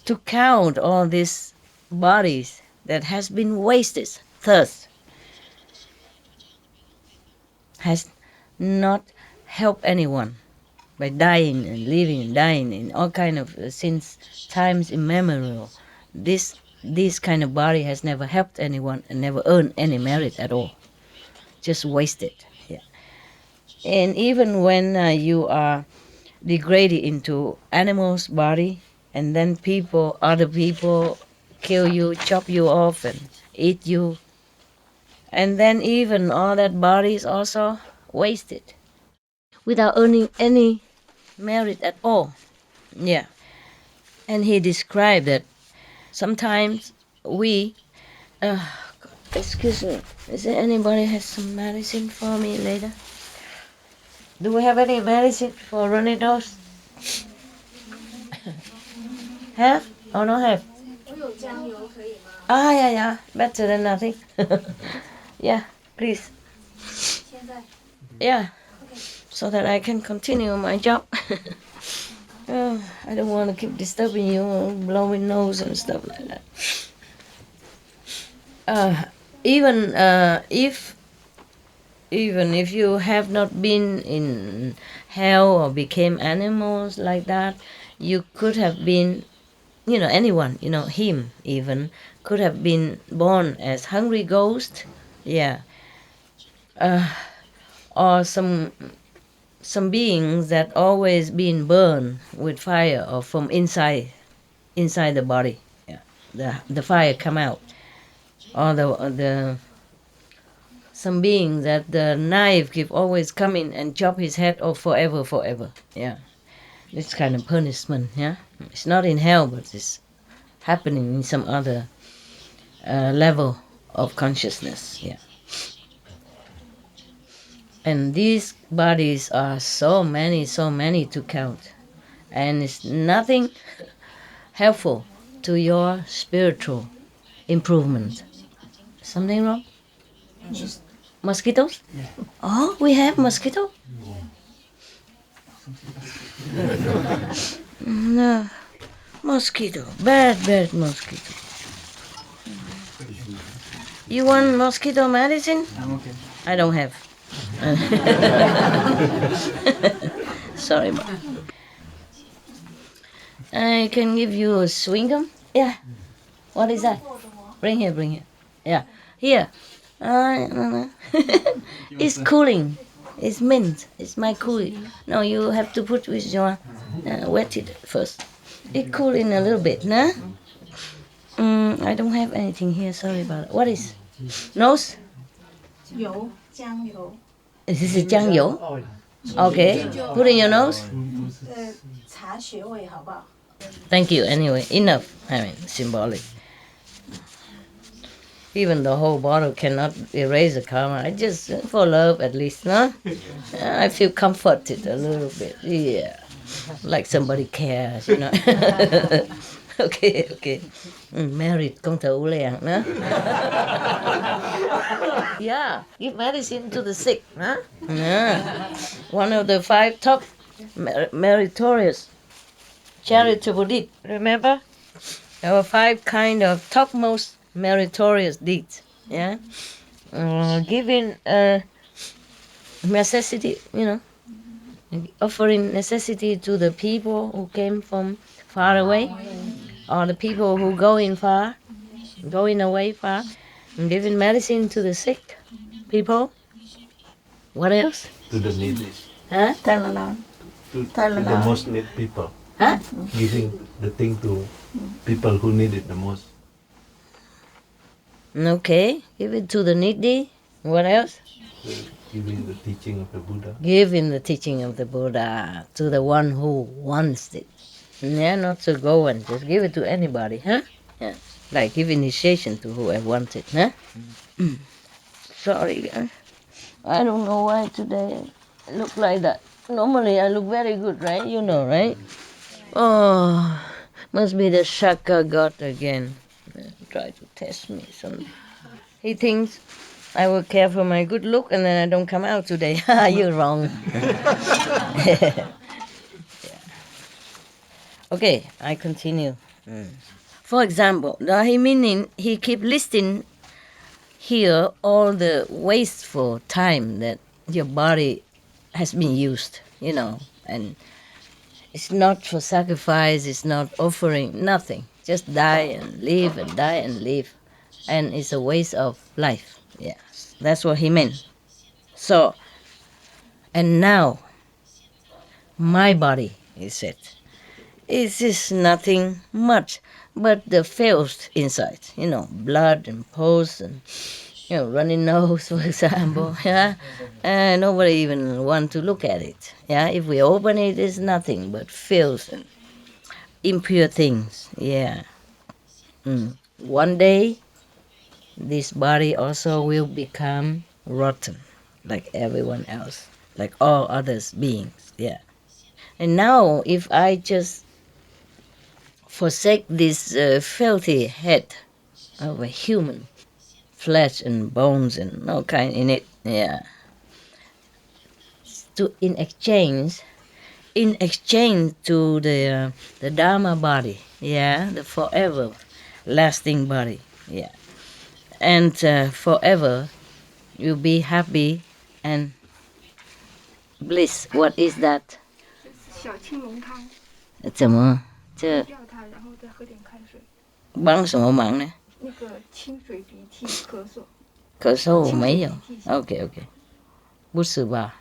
to count all these bodies that has been wasted thus has not helped anyone by dying and living and dying in all kind of since times immemorial. This kind of body has never helped anyone and never earned any merit at all. Just wasted. Yeah. And even when you are degraded into animal's body, and then other people kill you, chop you off, and eat you, and then even all that body is also wasted without earning any merit at all. Yeah. And he described that sometimes we, excuse me, is there anybody has some medicine for me later? Do we have any medicine for runny nose? Have? Or not have? Yeah, better than nothing. Yeah, please. Yeah, so that I can continue my job. I don't want to keep disturbing you, blowing nose and stuff like that. Even if you have not been in hell or became animals like that, you could have been, anyone, him even, could have been born as hungry ghost. Yeah. Or some beings that always been burned with fire or from inside the body. Yeah. The fire come out. Or some beings that the knife keep always coming and chop his head off forever. Yeah. This kind of punishment, yeah. It's not in hell, but it's happening in some other level of consciousness, yeah. And these bodies are so many to count. And it's nothing helpful to your spiritual improvement. Something wrong? Mosquitoes? Yeah. Oh, we have mosquito? No. Mosquito. Bad mosquito. You want mosquito medicine? I'm okay. I don't have. Sorry, but I can give you a chewing gum. Yeah. What is that? Bring here. Yeah. Here. It's cooling. It's mint. It's my cooling. No, you have to put with your wet it first. It cool in a little bit, nah? I don't have anything here. Sorry about it. What is? Nose? 油，姜油。 This is 酱油. Okay. Put in your nose. 查穴位好不好？ Thank you. Anyway, enough. I mean, symbolic. Even the whole bottle cannot erase the karma. I just, for love at least, no? I feel comforted a little bit. Yeah. Like somebody cares, Okay. Married, công tử liền, no? Yeah, give medicine to the sick, huh? Yeah. One of the 5 top meritorious charitable deeds. Remember? There were 5 kind of topmost meritorious deeds. Yeah. giving necessity, offering necessity to the people who came from far away, or the people who going away far, and giving medicine to the sick people. What else? To the needy. Huh? To the most need people. Huh? Giving the thing to people who need it the most. Okay, give it to the needy. What else? Giving the teaching of the Buddha. Giving the teaching of the Buddha to the one who wants it. Yeah, not to go and just give it to anybody, huh? Yeah, like give initiation to whoever wants it, huh? Sorry, guys. I don't know why today I look like that. Normally I look very good, right? You know, right? Oh, must be the Shaka God again. Try to test me. He thinks I will care for my good look and then I don't come out today. You're wrong. Yeah. Okay, I continue. For example, he keep listing here all the wasteful time that your body has been used, and it's not for sacrifice, it's not offering, nothing. Just die and live and die and live. And it's a waste of life. Yes, that's what he meant. So, and now, my body, he said, it is nothing much but the filth inside, blood and pus and, runny nose, for example, yeah? And nobody even want to look at it, yeah? If we open it, it's nothing but filth and impure things, yeah. One day, this body also will become rotten, like everyone else, like all others beings, yeah. And now, if I just forsake this filthy head of a human, flesh and bones and all kind in it, yeah, in exchange to the Dharma body, yeah, the forever lasting body, yeah, and forever you'll be happy and bliss. What is that? 小青龙汤，怎么这掉它，然后再喝点开水。帮什么忙呢？那个清水鼻涕咳嗽。咳嗽我没有。OK， 不是吧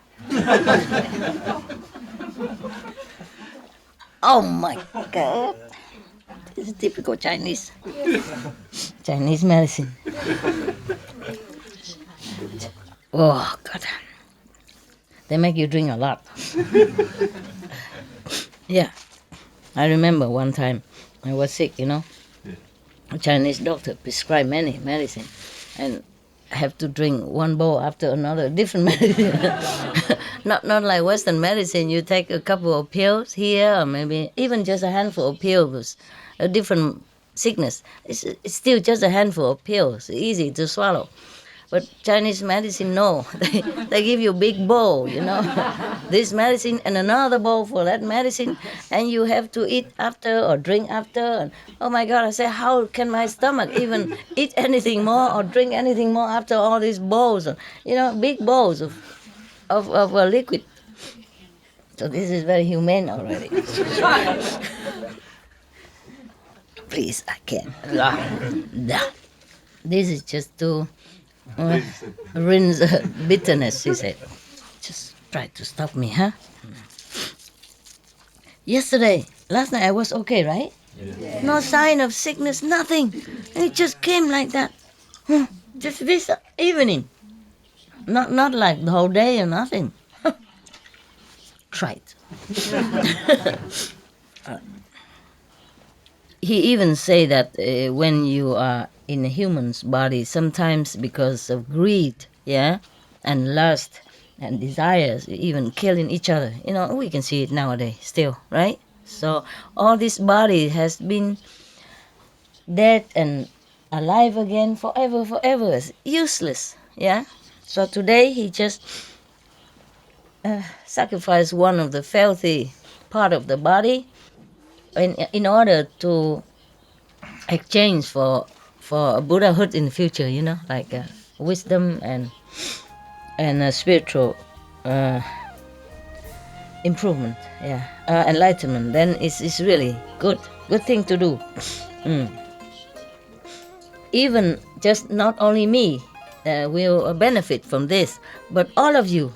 ？Oh my God! This is typical Chinese medicine. Oh God! They make you drink a lot. Yeah, I remember one time I was sick, A Chinese doctor prescribed many medicine, and I have to drink one bowl after another, different medicine. not like Western medicine. You take a couple of pills here, or maybe even just a handful of pills, a different sickness. It's still just a handful of pills, easy to swallow. But Chinese medicine, no. They give you a big bowl, this medicine and another bowl for that medicine, and you have to eat after or drink after. And oh my God, I said, how can my stomach even eat anything more or drink anything more after all these bowls, big bowls of liquid. So this is very humane already. Please, I can't. This is just to rinse bitterness, he said. Just try to stop me, huh? Last night I was okay, right? Yeah. No sign of sickness, nothing. It just came like that. Just this evening. Not like the whole day or nothing. Try it. He even say that when you are in a human's body, sometimes because of greed, yeah, and lust and desires, even killing each other. We can see it nowadays still, right? So all this body has been dead and alive again forever. It's useless, yeah? So today he just sacrificed one of the filthy part of the body in order to exchange for Buddhahood in the future, like wisdom and spiritual improvement, enlightenment, then it's really good thing to do. Even just not only me will benefit from this, but all of you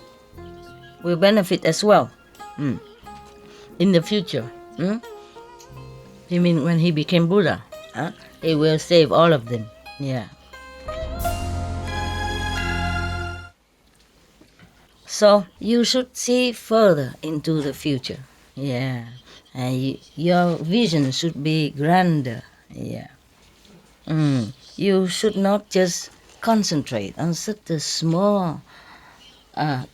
will benefit as well in the future. You mean when he became Buddha, he will save all of them. Yeah. So you should see further into the future. Yeah. And your vision should be grander. Yeah. You should not just concentrate on such a small,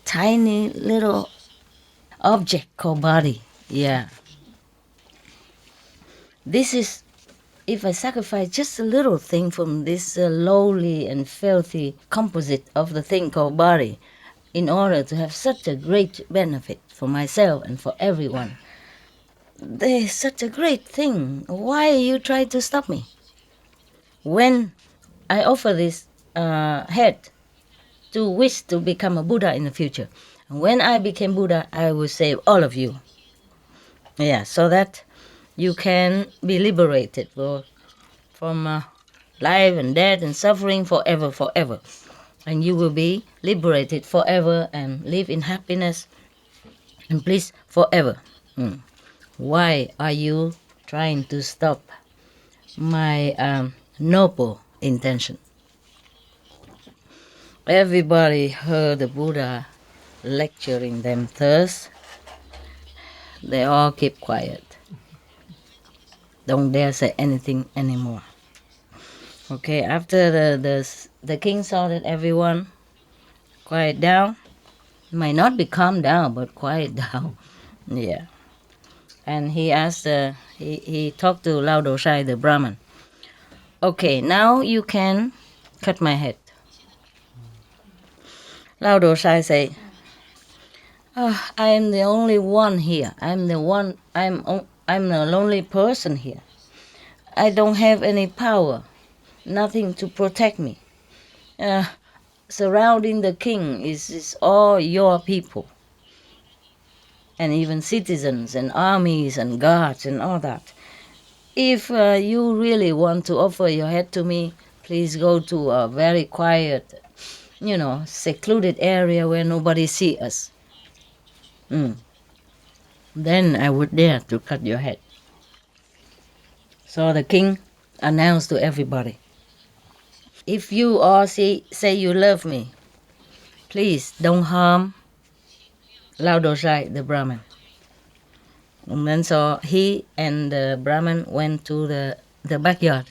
tiny little object called body. Yeah. This is, if I sacrifice just a little thing from this lowly and filthy composite of the thing called body, in order to have such a great benefit for myself and for everyone, there's such a great thing. Why you try to stop me? When I offer this head to wish to become a Buddha in the future, when I became Buddha, I will save all of you. Yeah, so that you can be liberated from life and death and suffering forever. And you will be liberated forever and live in happiness and bliss forever. Why are you trying to stop my noble intention? Everybody heard the Buddha lecturing them thus. They all keep quiet. Don't dare say anything anymore. Okay, after the king saw that everyone quiet down, might not be calmed down, but quiet down. Yeah. And he asked, he talked to Lao Dosai, the Brahmin. Okay, now you can cut my head. Lao Dosai say, I am the only one here. I'm the lonely person here. I don't have any power, nothing to protect me. Surrounding the king is all your people, and even citizens and armies and guards and all that. If you really want to offer your head to me, please go to a very quiet, secluded area where nobody see us. Then I would dare to cut your head. So the king announced to everybody, if you all say you love me, please don't harm Lao Dosai, the Brahmin. And then so he and the Brahmin went to the backyard,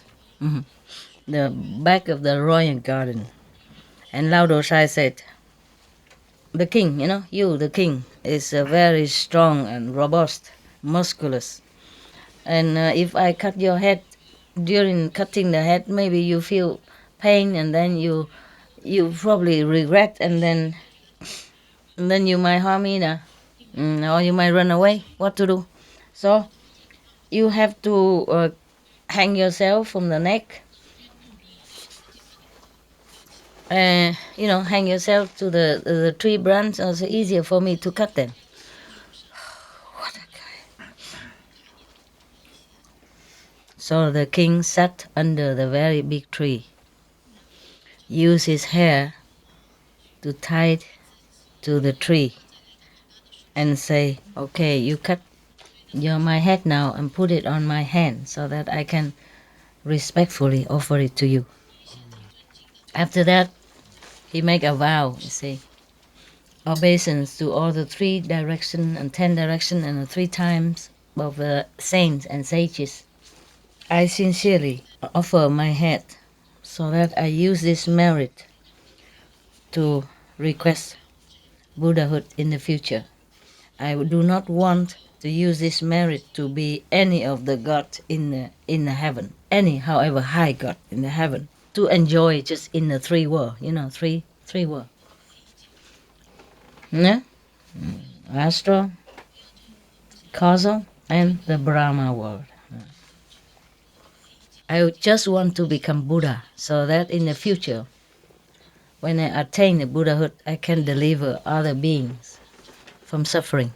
the back of the royal garden. And Lao Dosai said, the king, the king is very strong and robust, musculous. And if I cut your head, during cutting the head, maybe you feel pain, and then you probably regret, and then you might harm me, or you might run away. What to do? So you have to hang yourself from the neck. Hang yourself to the tree branch, so it's easier for me to cut them. What a guy. So the king sat under the very big tree, used his hair to tie it to the tree, and say, okay, you cut my head now and put it on my hand so that I can respectfully offer it to you. After that, he make a vow, obeisance to all the 3 direction and 10 direction and the 3 times of the saints and sages. I sincerely offer my head so that I use this merit to request Buddhahood in the future. I do not want to use this merit to be any of the gods in the heaven, any however high god in the heaven, to enjoy just in the 3 world, 3 world. Yeah? Astral, causal, and the Brahma world. I just want to become Buddha so that in the future when I attain the Buddhahood, I can deliver other beings from suffering.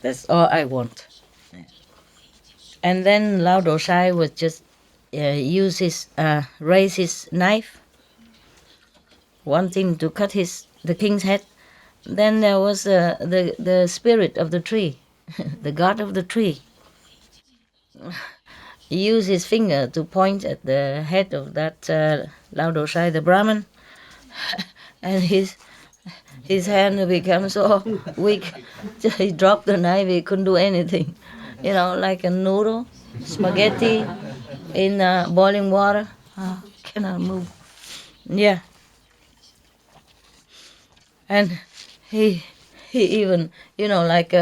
That's all I want. And then Lao Dosai was just raise his knife, wanting to cut the king's head. Then there was the spirit of the tree, the god of the tree. He used his finger to point at the head of that Lao Dosai, the Brahmin, and his hand became so weak. He dropped the knife. He couldn't do anything. Like a noodle, spaghetti in boiling water. Cannot move. Yeah. And he even, like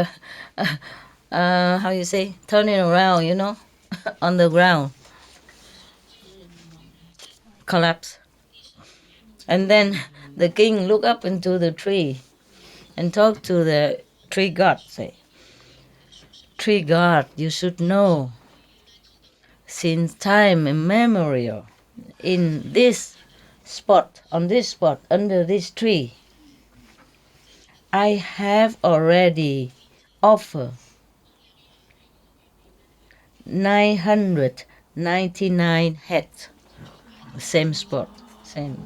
how you say, turning around, on the ground, collapse. And then the king looked up into the tree and talked to the tree god, say, "Tree god, you should know, since time immemorial, in this spot, on this spot, under this tree, I have already offered 999 heads, same spot, same.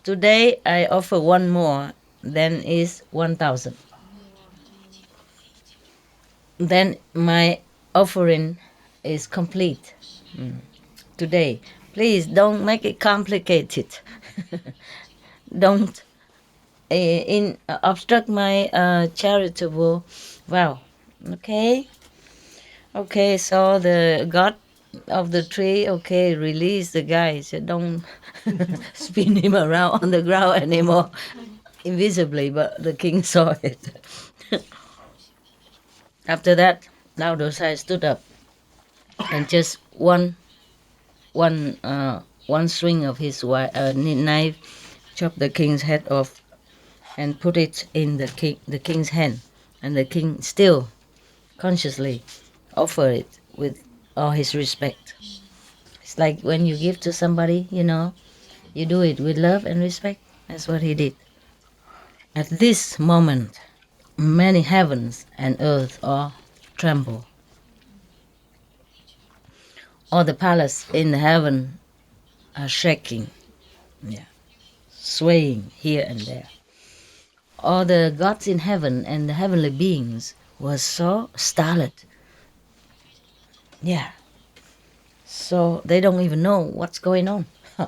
Today I offer one more, then is 1,000. Then my offering is complete. Today, please don't make it complicated. Don't obstruct my charitable vow. Okay? Okay, so the god of the tree, release the guy. So don't spin him around on the ground anymore, invisibly, but the king saw it. After that, Lao Dosai stood up and just one swing of his knife chopped the king's head off and put it in the king's hand, and the king still consciously offer it with all his respect. It's like when you give to somebody, you do it with love and respect. That's what he did. At this moment, many heavens and earth all tremble. All the palace in the heaven are shaking, swaying here and there. All the gods in heaven and the heavenly beings were so startled. Yeah. So they don't even know what's going on.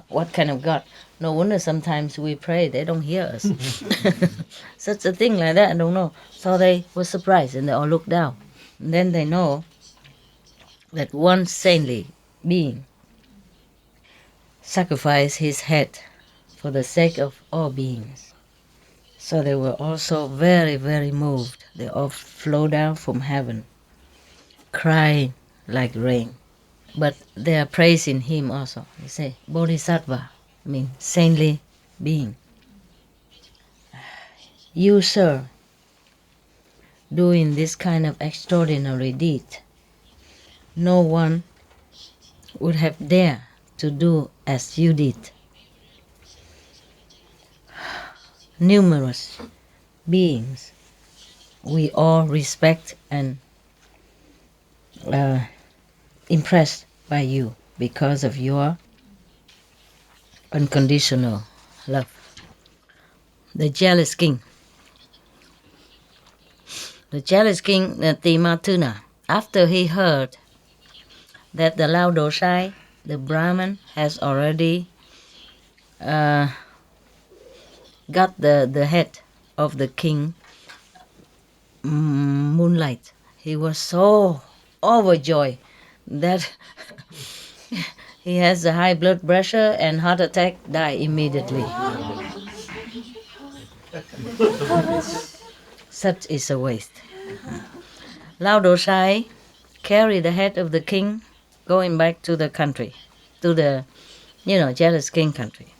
What kind of God? No wonder sometimes we pray, they don't hear us. Such a thing like that, I don't know. So they were surprised and they all looked down. And then they know that one saintly being sacrificed his head for the sake of all beings. So they were also very, very moved. They all flow down from heaven, crying like rain. But they are praising him also. They say, Bodhisattva, saintly being. You, sir, doing this kind of extraordinary deed, no one would have dared to do as you did. Numerous beings we all respect and impressed by you because of your unconditional love. The jealous king, Timatuna, after he heard that the Lao Dosai, the Brahmin, has already got the head of the king, Moonlight, he was so overjoyed that he has a high blood pressure and heart attack, die immediately. Such is a waste. Lao Dosai carried the head of the king going back to the country, to the, jealous king country.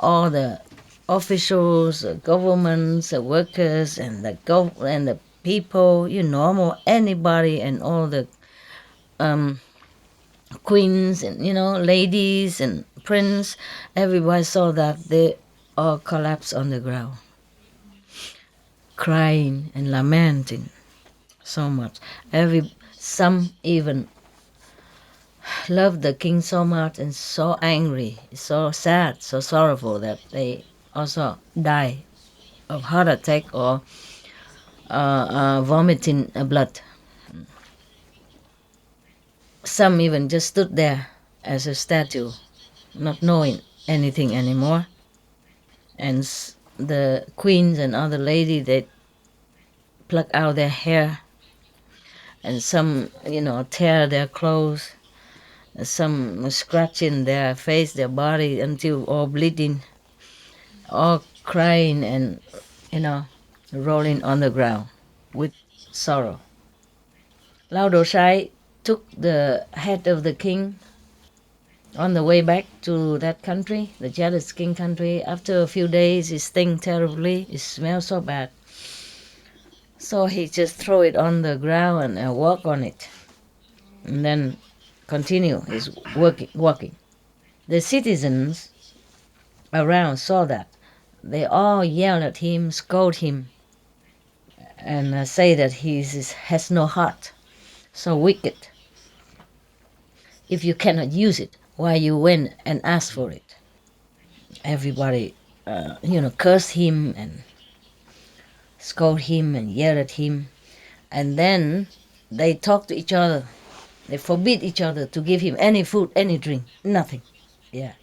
All the officials, governments, workers, and the people, normal, anybody, and all the queens and ladies and prince, everybody saw that, they all collapsed on the ground, crying and lamenting so much. Some even loved the king so much and so angry, so sad, so sorrowful that they also die of heart attack or vomiting blood. Some even just stood there as a statue, not knowing anything anymore. And the queens and other ladies, they pluck out their hair, and some, tear their clothes, some scratching their face, their body until all bleeding, all crying and, rolling on the ground with sorrow. Lao Dosai took the head of the king on the way back to that country, the jealous king country. After a few days, it stinks terribly. It smells so bad. So he just threw it on the ground and walk on it, and then continue his walking. The citizens around saw that. They all yelled at him, scold him, and say that he has no heart, so wicked. If you cannot use it, why you went and asked for it? Everybody, cursed him and scold him and yell at him. And then they talk to each other. They forbid each other to give him any food, any drink, nothing. Yeah.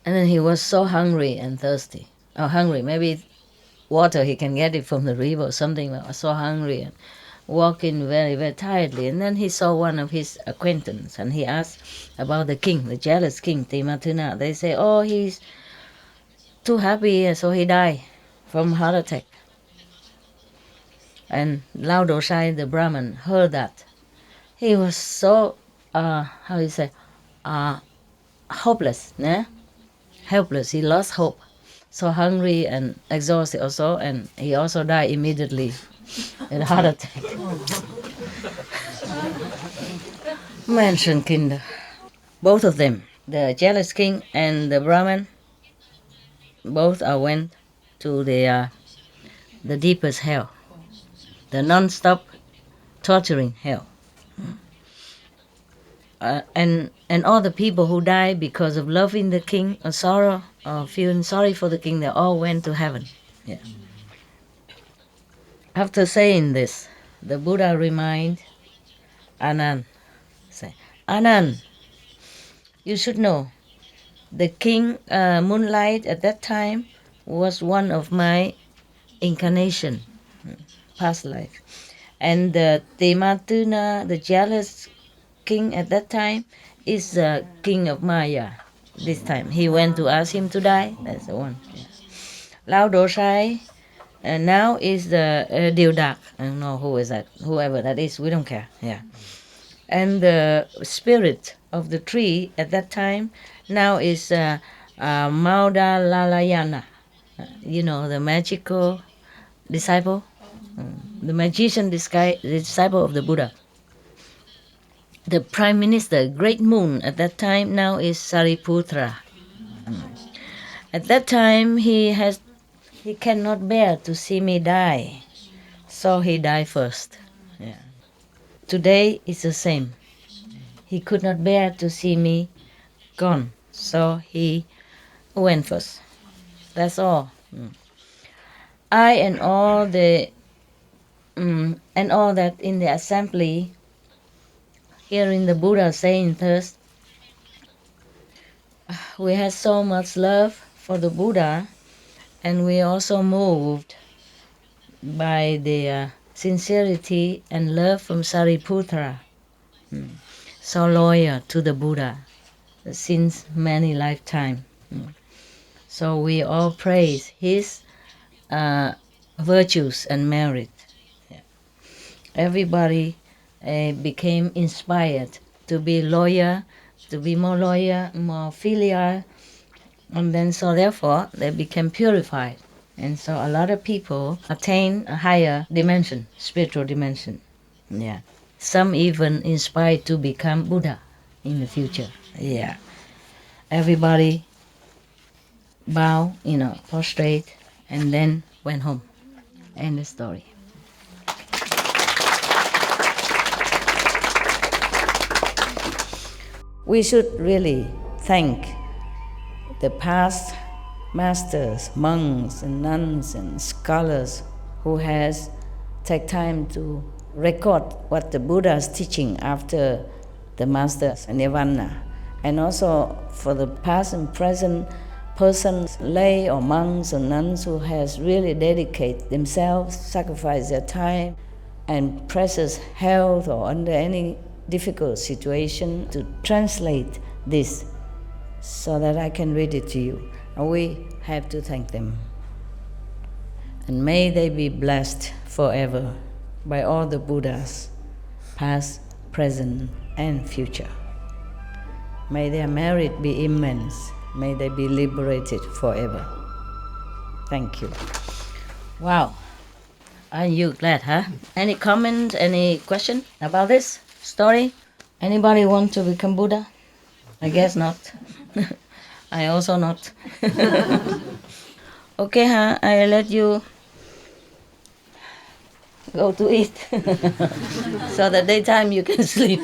And then he was so hungry and thirsty. Maybe water, he can get it from the river or something. But was so hungry and walking very, very tiredly. And then he saw one of his acquaintance, and he asked about the king, the jealous king, Timatuna. They say, oh, he's too happy, and so he died from heart attack. And Lao Dosai, the Brahmin, heard that. He was so, hopeless, né? Helpless. He lost hope. So hungry and exhausted also, and he also died immediately in a heart attack. Menschenkinder. Both of them, the jealous king and the Brahmin, both went to the deepest hell, the non-stop torturing hell. And all the people who died because of loving the king or sorrow or feeling sorry for the king, they all went to heaven. Yeah. After saying this, the Buddha reminded Anand, say, Anand, you should know, the king Moonlight at that time was one of my incarnation, past life. And the Tematuna, the jealous king at that time, is the king of Maya. This time he went to ask him to die. That's the one. Yeah. Lao Dosai now is the Deodak. I don't know who is that. Whoever that is, we don't care. Yeah. And the spirit of the tree at that time now is Mauda Lalayana. The magical disciple, the magician disciple of the Buddha. The prime minister, great moon at that time now is Sariputra. At that time he cannot bear to see me die, so he died first. Yeah. Today it's the same. He could not bear to see me gone, so he went first. That's all. I and all that in the assembly, hearing the Buddha saying this, we had so much love for the Buddha, and we also moved by the sincerity and love from Sariputra, so loyal to the Buddha since many lifetimes. So we all praise his virtues and merit. Yeah. Everybody became inspired to be loyal, to be more loyal, more filial, and then so therefore they became purified. And so a lot of people attain a higher dimension, spiritual dimension. Yeah. Some even inspired to become Buddha. in the future. Yeah. Everybody bow, prostrate, and then went home. End the story. We should really thank the past masters, monks and nuns and scholars who has take time to record what the Buddha is teaching after the master's Nirvana. And also for the past and present persons, lay or monks or nuns who has really dedicated themselves, sacrificed their time and precious health or under any difficult situation to translate this so that I can read it to you. And we have to thank them. And may they be blessed forever by all the Buddhas, past, present, and future. May their merit be immense. May they be liberated forever. Thank you. Wow. Are you glad, huh? Any comment, any question about this story? Anybody want to become Buddha? I guess not. I also not. Okay, huh? I let you go to eat. So the daytime you can sleep.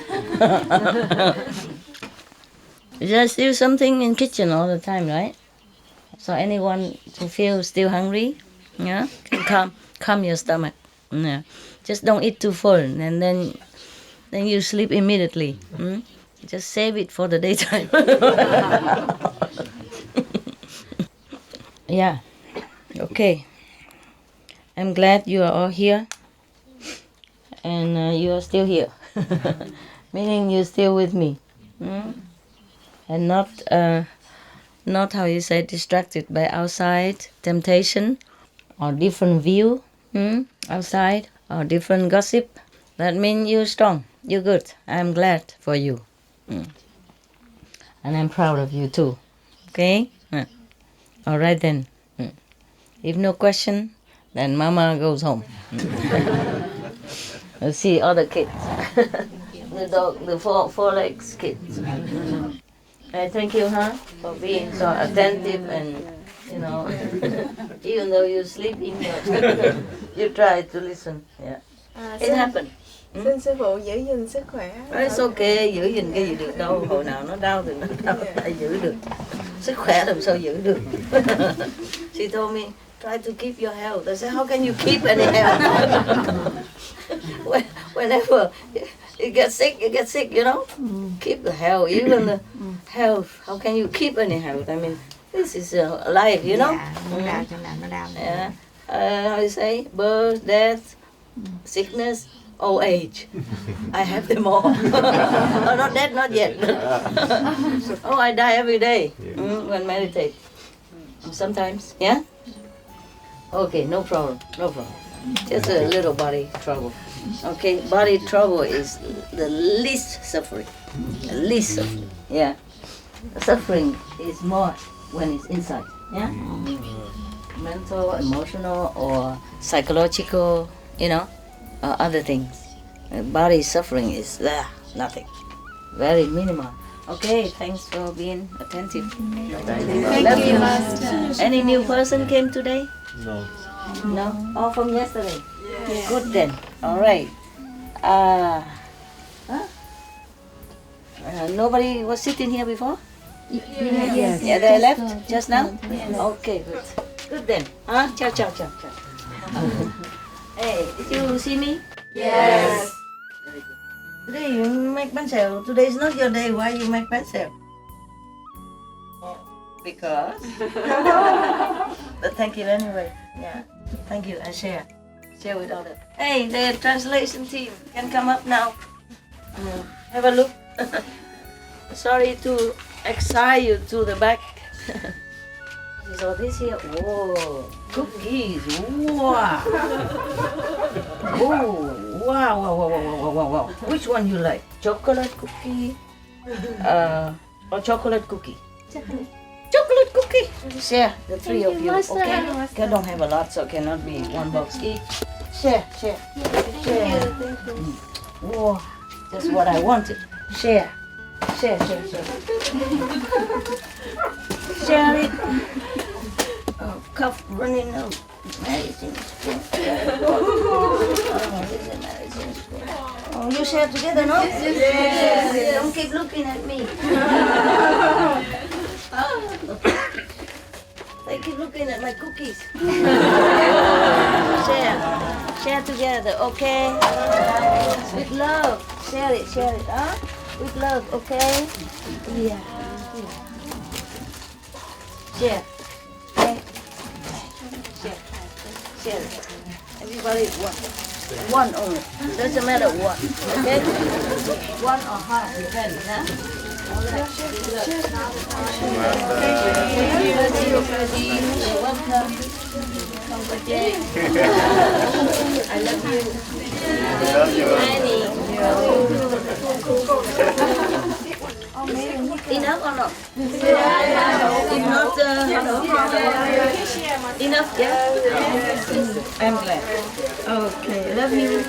There's still something in kitchen all the time, right? So anyone who feels still hungry, yeah, can calm your stomach. Yeah. Just don't eat too full, and then you sleep immediately. Just save it for the daytime. Yeah. Okay. I'm glad you are all here, and you are still here, meaning you're still with me, and not how you say distracted by outside temptation or different view outside or different gossip. That means you're strong, you're good. I'm glad for you, and I'm proud of you too. Okay. All right then. If no question, then Mama goes home. Let's see other kids. The dog, the four legs kids. I thank you, for being so attentive and, even though you're sleeping, you try to listen. Yeah. It happened. Xin sư phụ giữ gìn sức khỏe. It's okay, giữ gìn cái gì được đâu, hồi nào nó đau thì nó đau, phải giữ được. Sức khỏe làm sao giữ được. She told me, try to keep your health. I said, how can you keep any health? Whenever you get sick, Keep the health, even the health. How can you keep any health? I mean, this is life, Yeah. How you say? Birth, death, sickness, old age. I have them all. Oh, not dead, not yet. Oh, I die every day when meditate. Sometimes, yeah? Okay, no problem. Just a little body trouble. Okay, body trouble is the least suffering. Yeah. Suffering is more when it's inside, yeah? Mental, emotional, or psychological, other things. Body suffering is nothing. Very minimal. Okay, thanks for being attentive. Thank you, Master. Any new person came today? No. No? All from yesterday? Yes. Good then. All right. Nobody was sitting here before? Yes. Yeah, they left just now? Yes. Okay, good. Good then. Ciao. Hey, did you see me? Yes. Very good. Today you make pancel. Today is not your day. Why you make pancel? Because. But thank you anyway. Yeah. Thank you. I share with others. Hey, the translation team can come up now. Have a look. Sorry to excite you to the back. So this here, whoa, cookies, wow. Oh, wow. Which one you like? Chocolate cookie? Or chocolate cookie? Chocolate cookie. Share, the three of you, okay? I don't have a lot, so cannot be one box each. Share. Whoa, that's what I wanted. Share. Share. Share it. Oh, cough running out. Medicine spoon. Oh, this is medicine spoon. Oh, you share together, no? Yes. Don't keep looking at me. They keep looking at my cookies. Share together, okay? With love. Share it, huh? With love, okay? Yeah. Share. Okay? Share. Everybody one only. Doesn't matter what. Okay? One or half, depends, huh? Welcome. I love you. Annie. Enough or not? If not, enough, yeah? I'm glad. Okay, love you.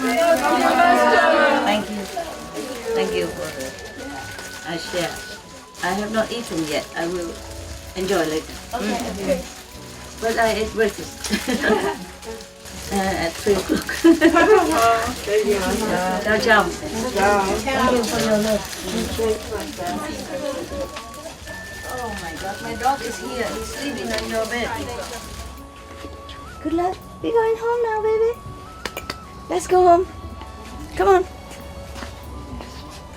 Thank you for I share. I have not eaten yet. I will enjoy later. Okay. But I ate breakfast at 3 o'clock. Ciao. Thank you for your love. Oh my God, my dog is here. He's sleeping on your bed. Good luck. We're going home now, baby. Let's go home. Come on.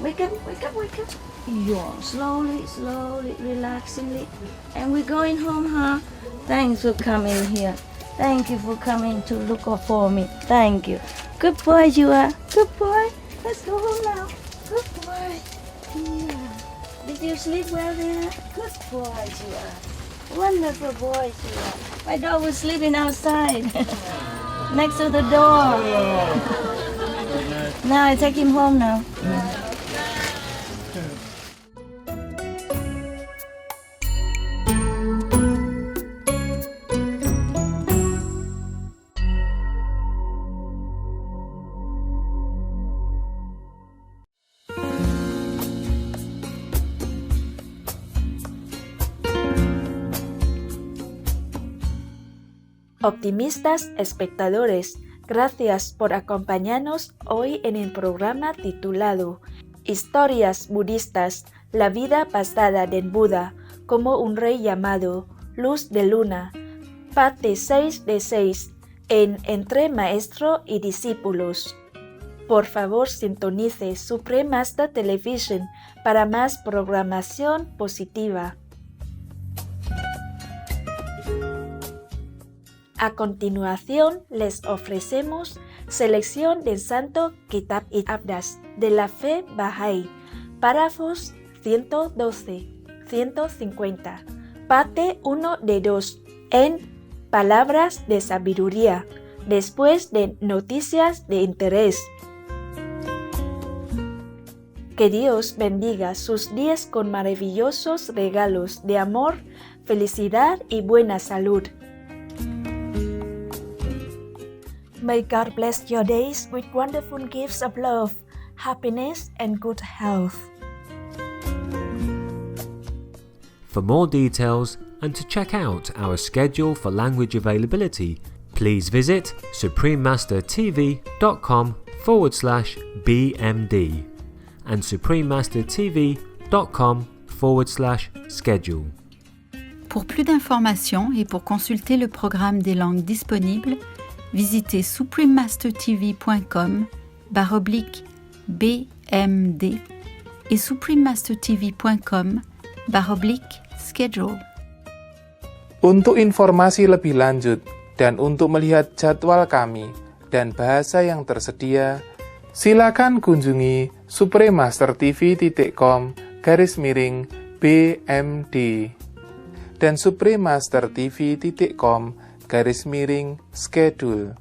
Wake up. Yawn slowly, relaxingly. And we're going home, huh? Thanks for coming here. Thank you for coming to look for me. Thank you. Good boy you are. Good boy. Let's go home now. Good boy. Yeah. Did you sleep well there? Good boys you are. Wonderful boys you are. My dog was sleeping outside. Next to the door. Now I take him home now. Optimistas espectadores, gracias por acompañarnos hoy en el programa titulado Historias budistas, la vida pasada del Buda como un rey llamado Luz de Luna, parte 6 de 6 en Entre Maestro y Discípulos. Por favor, sintonice Supreme Master Television para más programación positiva. A continuación, les ofrecemos selección del Santo Kitab y Abdas de la Fe Bahá'í, párrafos 112, 150, parte 1 de 2, en Palabras de Sabiduría, después de Noticias de Interés. Que Dios bendiga sus días con maravillosos regalos de amor, felicidad y buena salud. May God bless your days with wonderful gifts of love, happiness, and good health. For more details and to check out our schedule for language availability, please visit suprememastertv.com/BMD and suprememastertv.com/schedule. Pour plus d'informations et pour consulter le programme des langues disponibles, visitez suprememastertv.com/BMD et suprememastertv.com/schedule. Untuk informasi lebih lanjut dan untuk melihat jadwal kami dan bahasa yang tersedia, silakan kunjungi suprememastertv.com/BMD dan suprememastertv.com/schedule.